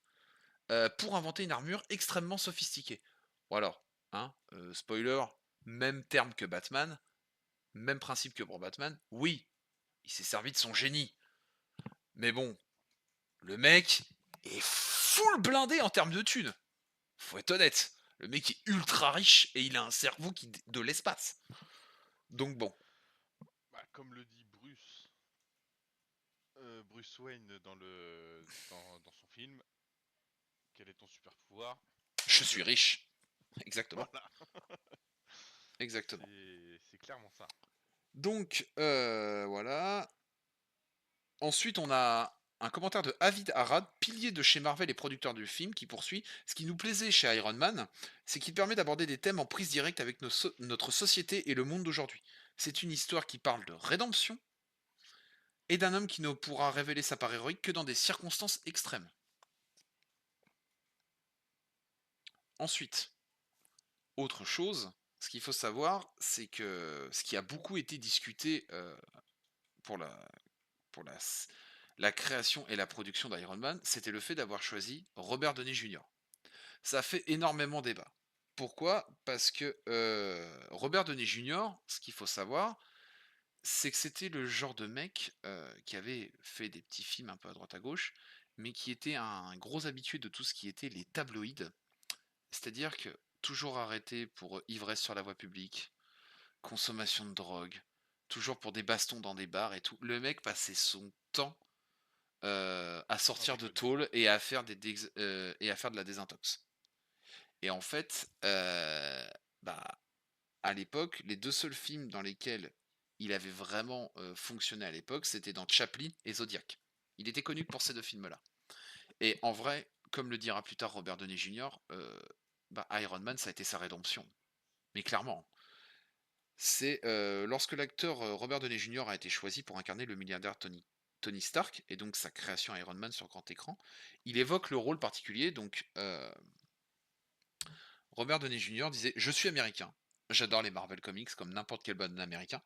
pour inventer une armure extrêmement sophistiquée. Bon alors, hein, spoiler, même terme que Batman, même principe que pour Batman, oui, il s'est servi de son génie. Mais bon, le mec est full blindé en termes de thunes. Faut être honnête. Le mec est ultra riche et il a un cerveau de l'espace. Donc bon, Bah, comme le dit Bruce Wayne dans son film, quel est ton super pouvoir? je Être suis riche. riche. Exactement. Voilà, Exactement. c'est clairement ça. Donc voilà. Ensuite, on a un commentaire de Avid Arad, pilier de chez Marvel et producteur du film, qui poursuit: ce qui nous plaisait chez Iron Man, c'est qu'il permet d'aborder des thèmes en prise directe avec notre société et le monde d'aujourd'hui. C'est une histoire qui parle de rédemption et d'un homme qui ne pourra révéler sa part héroïque que dans des circonstances extrêmes. Ensuite, autre chose, ce qu'il faut savoir, c'est que ce qui a beaucoup été discuté pour la, pour la création et la production d'Iron Man, c'était le fait d'avoir choisi Robert Downey Jr. Ça fait énormément débat. Pourquoi? Parce que Robert Downey Jr., ce qu'il faut savoir, c'est que c'était le genre de mec qui avait fait des petits films un peu à droite à gauche, mais qui était un gros habitué de tout ce qui était les tabloïds. C'est-à-dire que toujours arrêté pour ivresse sur la voie publique, consommation de drogue, toujours pour des bastons dans des bars et tout. Le mec passait son temps à En sortir de déconner. tôle et à faire et à faire de la désintox. Et en fait, bah, à l'époque, les 2 seuls films dans lesquels il avait vraiment, fonctionné à l'époque, c'était dans Chaplin et Zodiac. Il était connu pour ces 2 films-là. Et en vrai, comme le dira plus tard Robert Downey Jr., bah, Iron Man, ça a été sa rédemption. Mais clairement, c'est, lorsque l'acteur, Robert Downey Jr. a été choisi pour incarner le milliardaire Tony Stark et donc sa création Iron Man sur grand écran, il évoque le rôle particulier donc, Robert Downey Jr. disait: «Je suis américain, j'adore les Marvel Comics comme n'importe quel bon américain,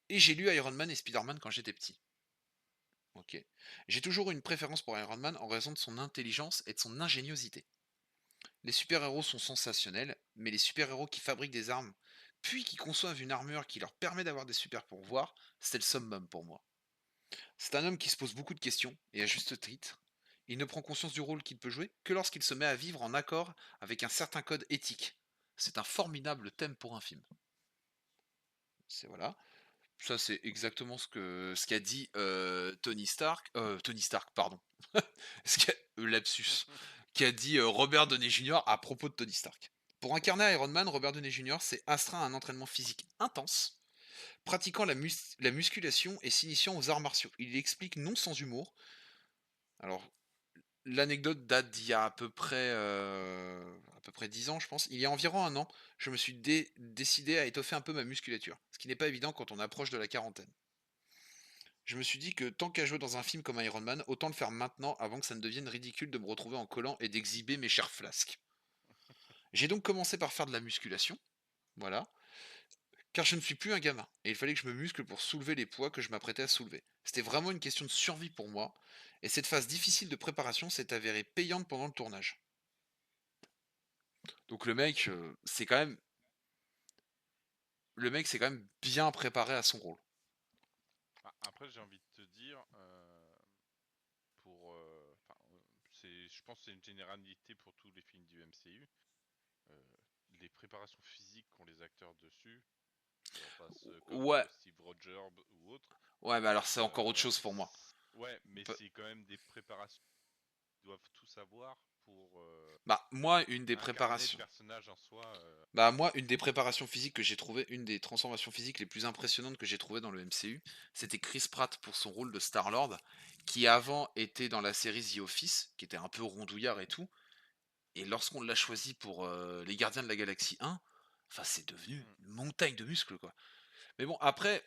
et j'ai lu Iron Man et Spider-Man quand j'étais petit. OK. J'ai toujours eu une préférence pour Iron Man en raison de son intelligence et de son ingéniosité. Les super-héros sont sensationnels, mais les super-héros qui fabriquent des armes, puis qui conçoivent une armure qui leur permet d'avoir des super-pouvoirs, c'est le summum pour moi. C'est un homme qui se pose beaucoup de questions, et à juste titre. Il ne prend conscience du rôle qu'il peut jouer que lorsqu'il se met à vivre en accord avec un certain code éthique. C'est un formidable thème pour un film.» C'est voilà. Ça, c'est exactement ce qu'a dit, Tony Stark, pardon. Ce qu'a lapsus, qu'a dit, Robert Downey Jr. à propos de Tony Stark. Pour incarner Iron Man, Robert Downey Jr. s'est astreint à un entraînement physique intense, pratiquant la musculation et s'initiant aux arts martiaux. Il explique non sans humour. Alors, l'anecdote date d'il y a à peu près 10 ans, je pense. Il y a environ un an, je me suis décidé à étoffer un peu ma musculature, ce qui n'est pas évident quand on approche de la quarantaine. Je me suis dit que tant qu'à jouer dans un film comme Iron Man, autant le faire maintenant avant que ça ne devienne ridicule de me retrouver en collant et d'exhiber mes chers flasques. J'ai donc commencé par faire de la musculation, voilà, car je ne suis plus un gamin, et il fallait que je me muscle pour soulever les poids que je m'apprêtais à soulever. C'était vraiment une question de survie pour moi, et cette phase difficile de préparation s'est avérée payante pendant le tournage. Donc le mec s'est quand même bien préparé à son rôle. Ah, après, j'ai envie de te dire, je pense que c'est une généralité pour tous les films du MCU. euh, les préparations physiques qu'ont les acteurs dessus, j'en passe comme Ouais, Steve Rogers ou autre. ouais, mais alors c'est encore autre chose pour moi. Ouais, mais Pe- c'est quand même des préparations qu'ils doivent tout savoir pour Bah moi, une des incarner le préparations. personnage en soi. Bah moi, une des préparations physiques que j'ai trouvé, une des transformations physiques les plus impressionnantes que j'ai trouvées dans le MCU, c'était Chris Pratt pour son rôle de Star-Lord, qui avant était dans la série The Office, qui était un peu rondouillard et tout, et lorsqu'on l'a choisi pour Les Gardiens de la Galaxie 1, enfin c'est devenu Hmm. une montagne de muscles quoi. Mais bon, après,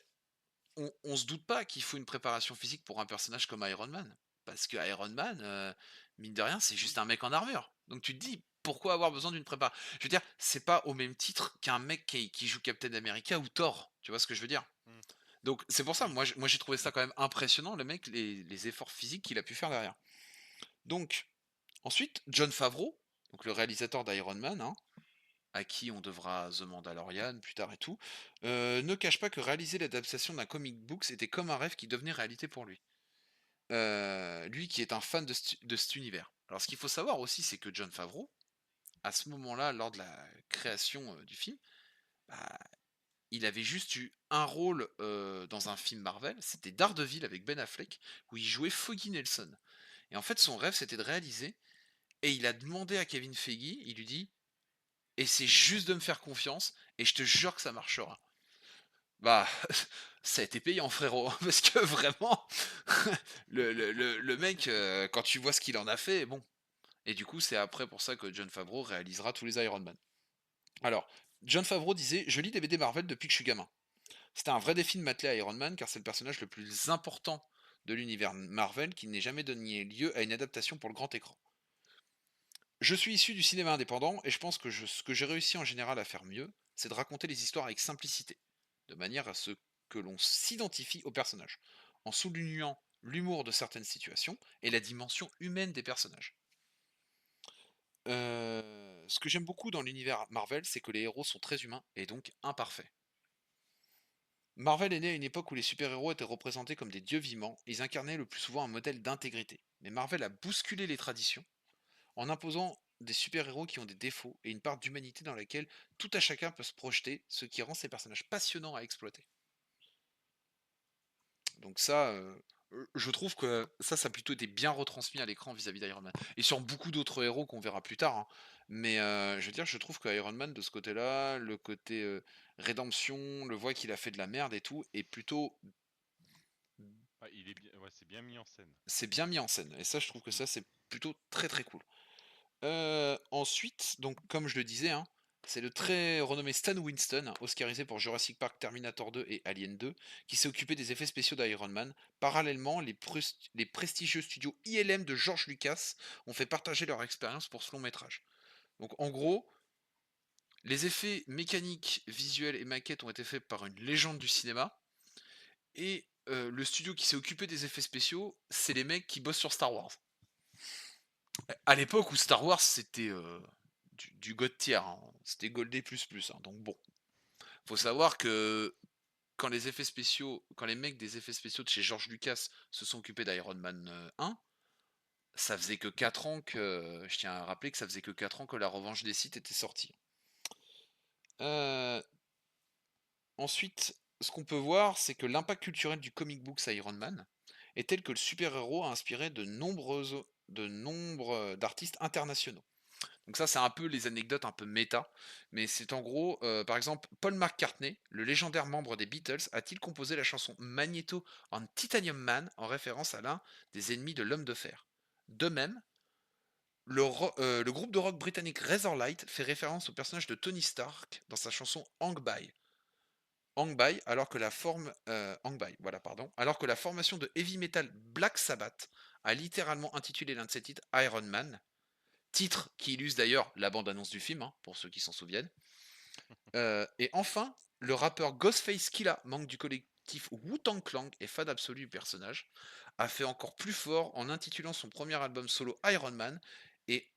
on se doute pas qu'il faut une préparation physique pour un personnage comme Iron Man. Parce que Iron Man, mine de rien, c'est juste Oui. un mec en armure. Donc tu te dis, pourquoi avoir besoin d'une prépa? Je veux dire, c'est pas au même titre qu'un mec qui joue Captain America ou Thor. Tu vois ce que je veux dire? Hmm. Donc c'est pour ça, Oui. moi j'ai trouvé ça quand même impressionnant, le mec, les efforts physiques qu'il a pu faire derrière. Donc, ensuite, Jon Favreau, donc le réalisateur d'Iron Man, hein, à qui on devra The Mandalorian plus tard et tout, ne cache pas que réaliser l'adaptation d'un comic book, c'était comme un rêve qui devenait réalité pour lui. Lui qui est un fan de cet univers. Alors ce qu'il faut savoir aussi, c'est que Jon Favreau, à ce moment-là, lors de la création du film, bah, il avait juste eu un rôle dans un film Marvel, c'était Daredevil avec Ben Affleck, où il jouait Foggy Nelson. Et en fait, son rêve, c'était de réaliser, et il a demandé à Kevin Feige, il lui dit, et c'est juste de me faire confiance, et je te jure que ça marchera. Bah, ça a été payant frérot, hein, parce que vraiment, le mec, quand tu vois ce qu'il en a fait, bon. Et du coup, c'est après pour ça que Jon Favreau réalisera tous les Iron Man. Alors, Jon Favreau disait: «Je lis des BD Marvel depuis que je suis gamin. C'était un vrai défi de m'atteler à Iron Man car c'est le personnage le plus important de l'univers Marvel qui n'ait jamais donné lieu à une adaptation pour le grand écran. Je suis issu du cinéma indépendant et je pense que ce que j'ai réussi en général à faire mieux, c'est de raconter les histoires avec simplicité, de manière à ce que l'on s'identifie au personnage, en soulignant l'humour de certaines situations et la dimension humaine des personnages. Ce que j'aime beaucoup dans l'univers Marvel, c'est que les héros sont très humains et donc imparfaits. Marvel est né à une époque où les super-héros étaient représentés comme des dieux vivants, et ils incarnaient le plus souvent un modèle d'intégrité. Mais Marvel a bousculé les traditions en imposant des super-héros qui ont des défauts et une part d'humanité dans laquelle tout à chacun peut se projeter, ce qui rend ces personnages passionnants à exploiter. Donc ça, je trouve que ça a plutôt été bien retransmis à l'écran vis-à-vis d'Iron Man. Et sur beaucoup d'autres héros qu'on verra plus tard, hein. Mais je veux dire, je trouve que Iron Man, de ce côté-là, le côté rédemption, le voit qu'il a fait de la merde et tout, est plutôt... Ah, il est bien, ouais, c'est bien mis en scène. C'est bien mis en scène. Et ça, je trouve que Hmm. ça, c'est plutôt très très cool. Ensuite, donc comme je le disais, hein, c'est le très renommé Stan Winston, oscarisé pour Jurassic Park, Terminator 2 et Alien 2, qui s'est occupé des effets spéciaux d'Iron Man. Parallèlement, les prestigieux studios ILM de George Lucas ont fait partager leur expérience pour ce long métrage. Donc en gros, les effets mécaniques, visuels et maquettes ont été faits par une légende du cinéma, et le studio qui s'est occupé des effets spéciaux, c'est les mecs qui bossent sur Star Wars. À l'époque où Star Wars c'était du God tier, hein, c'était Goldé++, hein, donc bon. Faut savoir que quand les mecs des effets spéciaux de chez George Lucas se sont occupés d'Iron Man 1, ça faisait que 4 ans que, je tiens à rappeler que ça faisait que 4 ans que la revanche des Sith était sortie. Euh, Ensuite, ce qu'on peut voir, c'est que l'impact culturel du comic books Iron Man est tel que le super-héros a inspiré de nombre d'artistes internationaux. Donc ça, c'est un peu les anecdotes un peu méta, mais c'est en gros, par exemple, Paul McCartney, le légendaire membre des Beatles, a-t-il composé la chanson Magneto en Titanium Man en référence à l'un des ennemis de l'homme de fer. De même, le groupe de rock britannique Razorlight fait référence au personnage de Tony Stark dans sa chanson Hang By. Hang By, Hang By, voilà, pardon, alors que la formation de heavy metal Black Sabbath a littéralement intitulé l'un de ses titres Iron Man, titre qui illustre d'ailleurs la bande-annonce du film, hein, pour ceux qui s'en souviennent. Et enfin, le rappeur Ghostface Killah, membre du collectif Wu-Tang Clan et fan absolu du personnage, a fait encore plus fort en intitulant son premier album solo Iron Man et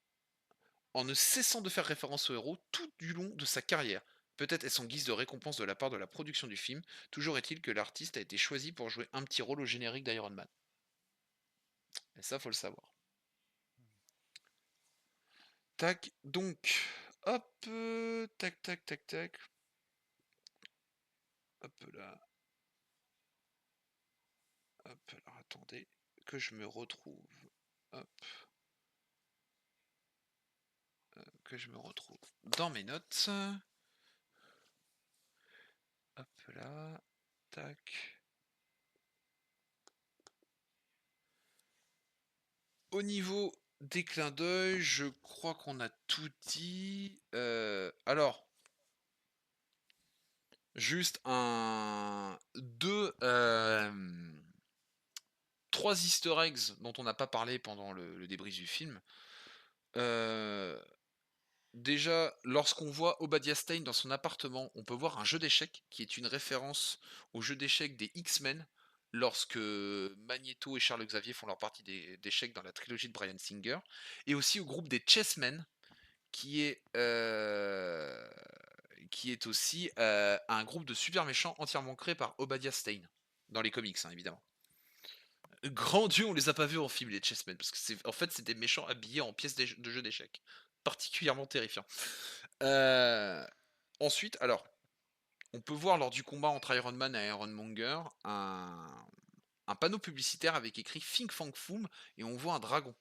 en ne cessant de faire référence au héros tout du long de sa carrière. Peut-être est-ce en guise de récompense de la part de la production du film, toujours est-il que l'artiste a été choisi pour jouer un petit rôle au générique d'Iron Man. Et ça, faut le savoir. Tac, donc, hop, tac, tac, tac, tac, hop là, hop, alors attendez, que je me retrouve, hop, que je me retrouve dans mes notes, hop là, tac. Au niveau des clins d'œil, je crois qu'on a tout dit. Alors, juste trois Easter eggs dont on n'a pas parlé pendant le débrief du film. Euh, Déjà, lorsqu'on voit Obadiah Stane dans son appartement, on peut voir un jeu d'échecs qui est une référence au jeu d'échecs des X-Men lorsque Magneto et Charles Xavier font leur partie d'échecs dans la trilogie de Bryan Singer, et aussi au groupe des Chessmen, qui est, euh, qui est aussi un groupe de super méchants entièrement créé par Obadiah Stane, dans les comics, hein, évidemment. Grand Dieu, on les a pas vus en film, les Chessmen, parce que en fait, c'est des méchants habillés en pièces de jeu d'échecs. Particulièrement terrifiant. Euh, Ensuite, alors, on peut voir lors du combat entre Iron Man et Ironmonger un panneau publicitaire avec écrit Fing Fang Foom et on voit un dragon.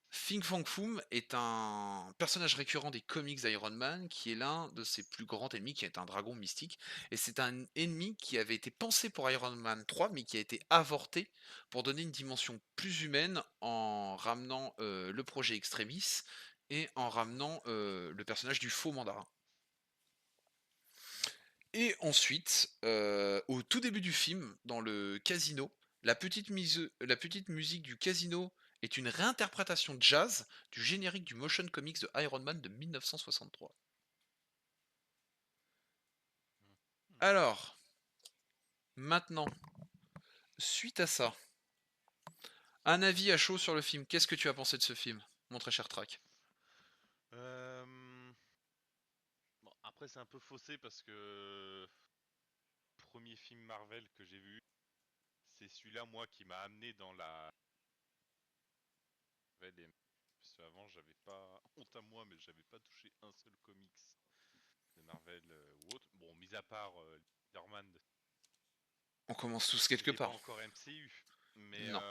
Fing Fang Foom est un personnage récurrent des comics d'Iron Man qui est l'un de ses plus grands ennemis, qui est un dragon mystique. Et c'est un ennemi qui avait été pensé pour Iron Man 3, mais qui a été avorté pour donner une dimension plus humaine en ramenant le projet Extremis et en ramenant le personnage du faux mandarin. D'accord. Et ensuite, au tout début du film, dans le casino, la petite musique du casino est une réinterprétation jazz du générique du motion comics de Iron Man de 1963. Mhm. Alors, maintenant, suite à ça, un avis à chaud sur le film. Qu'est-ce que tu as pensé de ce film, mon très cher Track? Euh, Bon, après c'est un peu faussé parce que premier film Marvel que j'ai vu, c'est celui-là moi qui m'a amené dans la Marvel et parce qu'avant j'avais pas honte à moi mais j'avais pas touché un seul comics de Marvel ou autre. Bon, mis à part Spider-Man, On commence tous qui quelque n'était pas part. encore MCU, mais Non.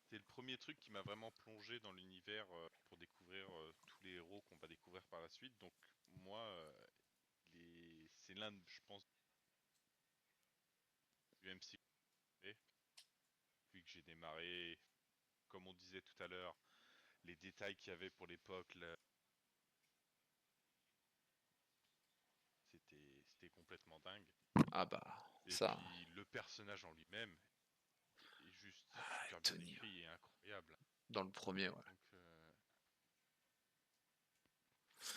c'est le premier truc qui m'a vraiment plongé dans l'univers pour découvrir tous les héros qu'on va découvrir par la suite. Donc moi, c'est l'un, je pense, du MCU. Depuis que j'ai démarré, comme on disait tout à l'heure, les détails qu'il y avait pour l'époque, c'était complètement dingue. Ah bah, Et ça. puis le personnage en lui-même est juste Ah, super bien Tony, écrit et incroyable. dans le premier, ouais.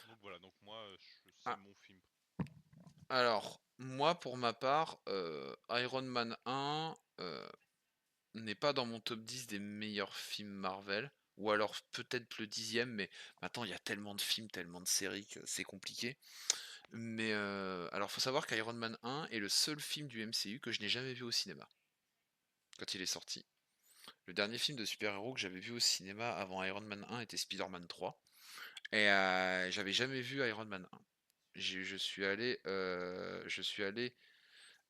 Donc, voilà, donc moi, c'est Ah, mon film. alors, moi, pour ma part, Iron Man 1, n'est pas dans mon top 10 des meilleurs films Marvel, ou alors peut-être le dixième, mais maintenant il y a tellement de films, tellement de séries que c'est compliqué. Mais alors faut savoir qu'Iron Man 1 est le seul film du MCU que je n'ai jamais vu au cinéma, quand il est sorti. Le dernier film de super-héros que j'avais vu au cinéma avant Iron Man 1 était Spider-Man 3, et j'avais jamais vu Iron Man 1. Je suis allé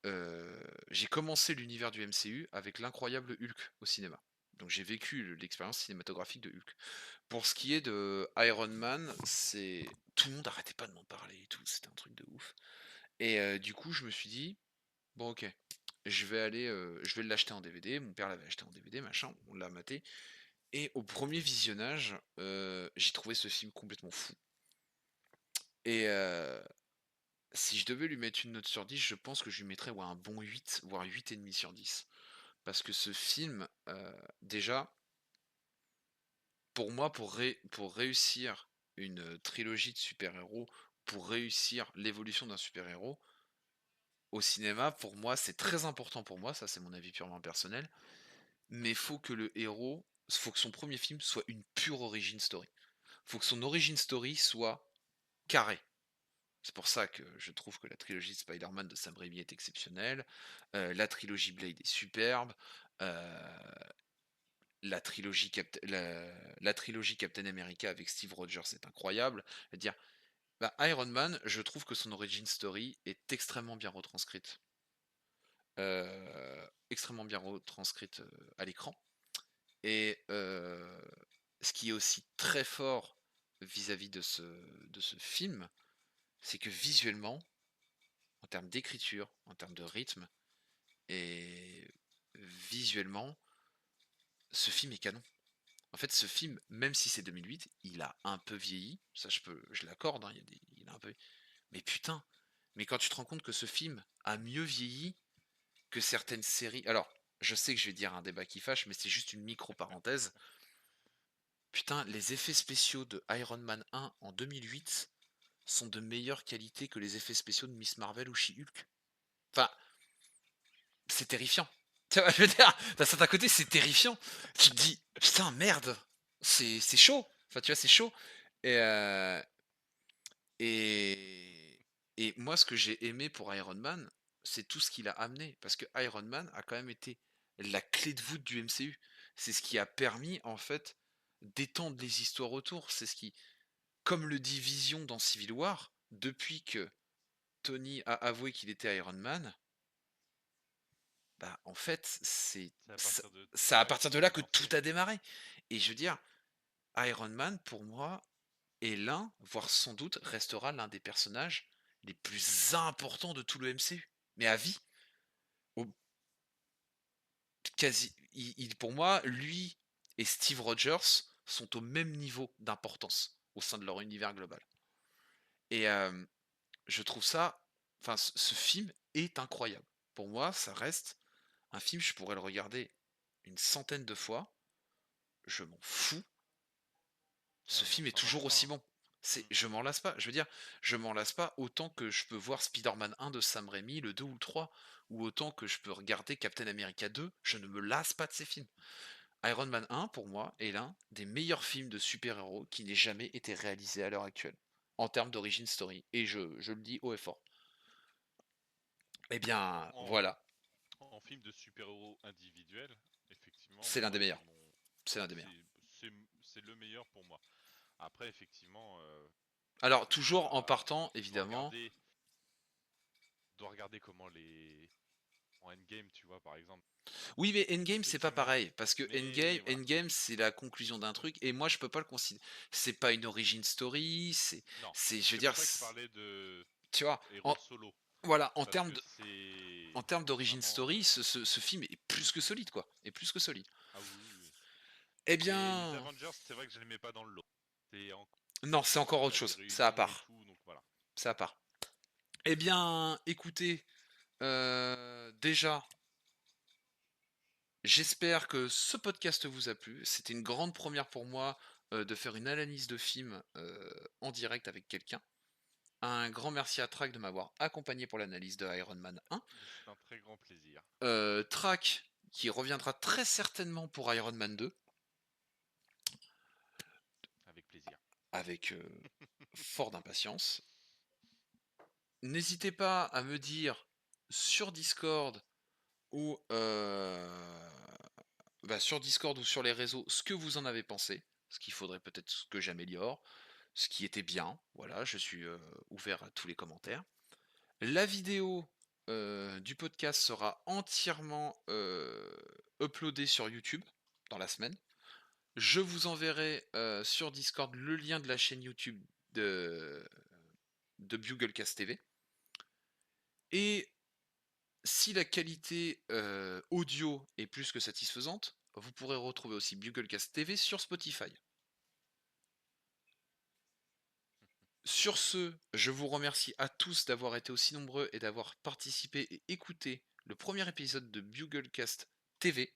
j'ai commencé l'univers du MCU avec l'incroyable Hulk au cinéma. Donc j'ai vécu l'expérience cinématographique de Hulk. Pour ce qui est de Iron Man, c'est tout le monde arrêtait pas de m'en parler et tout, c'était un truc de ouf. Et du coup, je me suis dit: «Bon OK, je vais l'acheter en DVD». Mon père l'avait acheté en DVD, machin, on l'a maté et au premier visionnage, j'ai trouvé ce film complètement fou et si je devais lui mettre une note sur 10, je pense que je lui mettrais, ouais, un bon 8, voire 8,5 sur 10. Parce que ce film, déjà, pour moi, pour réussir une, trilogie de super-héros, pour réussir l'évolution d'un super-héros, au cinéma, pour moi, c'est très important pour moi, ça c'est mon avis purement personnel, mais faut que son premier film soit une pure origin story. Faut que son origin story soit carré. C'est pour ça que je trouve que la trilogie de Spider-Man de Sam Raimi est exceptionnelle, la trilogie Blade est superbe, heu, la trilogie Captain America avec Steve Rogers est incroyable. C'est-à-dire, bah, Iron Man, je trouve que son origin story est extrêmement bien retranscrite, à l'écran et ce qui est aussi très fort vis-à-vis de ce film, c'est que visuellement, en termes d'écriture, en termes de rythme et visuellement, ce film est canon. En fait, ce film, même si c'est 2008, il a un peu vieilli. Ça, je l'accorde, hein, il a un peu. Mais putain, mais quand tu te rends compte que ce film a mieux vieilli que certaines séries. Alors, je sais que je vais dire un débat qui fâche, mais c'est juste une micro-parenthèse. Putain, les effets spéciaux de Iron Man 1 en 2008 sont de meilleure qualité que les effets spéciaux de Miss Marvel ou She-Hulk. Enfin, c'est terrifiant. Tu vois, je veux dire, d'un certain côté, c'est terrifiant. Tu te dis, putain, merde, c'est chaud. Enfin, tu vois, c'est chaud. Et, et, et moi, ce que j'ai aimé pour Iron Man, c'est tout ce qu'il a amené. Parce que Iron Man a quand même été la clé de voûte du MCU. C'est ce qui a permis, en fait, d'étendre les histoires autour. C'est ce qui, comme le dit Vision dans Civil War, depuis que Tony a avoué qu'il était Iron Man, bah, en fait, C'est à partir de c'est à là que partir de tout là a que tout commencé. a démarré. Et je veux dire, Iron Man, pour moi, est l'un, voire sans doute, restera l'un des personnages les plus importants de tout le MCU. Mais à vie. Au- pour moi, lui et Steve Rogers sont au même niveau d'importance au sein de leur univers global. Et je trouve ça, enfin, ce film est incroyable. Pour moi, ça reste un film, je pourrais le regarder une centaine de fois, je m'en fous, ce Ah, mais on film est s'en lasse toujours pas, aussi hein. bon. Mm. Je m'en lasse pas. Je veux dire, je m'en lasse pas autant que je peux voir Spider-Man 1 de Sam Raimi, le 2 ou le 3, ou autant que je peux regarder Captain America 2, je ne me lasse pas de ces films. Iron Man 1, pour moi, est l'un des meilleurs films de super-héros qui n'ait jamais été réalisé à l'heure actuelle, en termes d'origin story. Et je le dis haut et fort. Eh bien, En, voilà, en film de super-héros individuel, effectivement, c'est l'un des moi c'est meilleurs. mon, C'est l'un des meilleurs. c'est le meilleur pour moi. Après, effectivement, Alors, on toujours en doit, partant, on doit évidemment. regarder, on doit regarder comment les en Endgame, tu vois, par exemple. Oui, mais Endgame, c'est pas Effectivement, pareil. Parce que mais voilà. Endgame, c'est la conclusion d'un truc. Et moi, je peux pas le considérer. C'est pas une origin story. Non, Je veux c'est dire, pour ça que je parlais de tu vois, héros solo, voilà, parce que c'est en termes d'origin vraiment. story, ce film est plus que solide, quoi. Est plus que solide. Ah oui, oui, oui. Eh Mais les bien, Avengers, c'est vrai que je les mets pas dans le lot. C'est en- non, c'est encore Il y autre a des chose. C'est à réunions et part. tout, donc voilà. C'est à part. Eh bien, écoutez, déjà, j'espère que ce podcast vous a plu. C'était une grande première pour moi de faire une analyse de film en direct avec quelqu'un. Un grand merci à Track de m'avoir accompagné pour l'analyse de Iron Man 1. Mais c'est un très grand plaisir. Track qui reviendra très certainement pour Iron Man 2 Avec plaisir. avec fort d'impatience. N'hésitez pas à me dire sur Discord ou sur Discord ou sur les réseaux ce que vous en avez pensé, ce qu'il faudrait peut-être que j'améliore, ce qui était bien. Voilà, je suis ouvert à tous les commentaires. La vidéo du podcast sera entièrement, uploadé sur YouTube dans la semaine. Je vous enverrai, sur Discord le lien de la chaîne YouTube de de Buglecast TV et si la qualité, audio est plus que satisfaisante, vous pourrez retrouver aussi Buglecast TV sur Spotify. Sur ce, je vous remercie à tous d'avoir été aussi nombreux et d'avoir participé et écouté le premier épisode de Buglecast TV.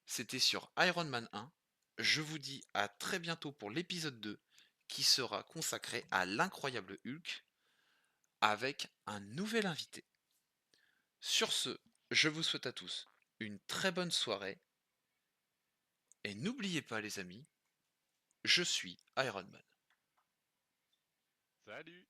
C'était sur Iron Man 1. Je vous dis à très bientôt pour l'épisode 2 qui sera consacré à l'incroyable Hulk avec un nouvel invité. Sur ce, je vous souhaite à tous une très bonne soirée et n'oubliez pas les amis, je suis Iron Man. Salut!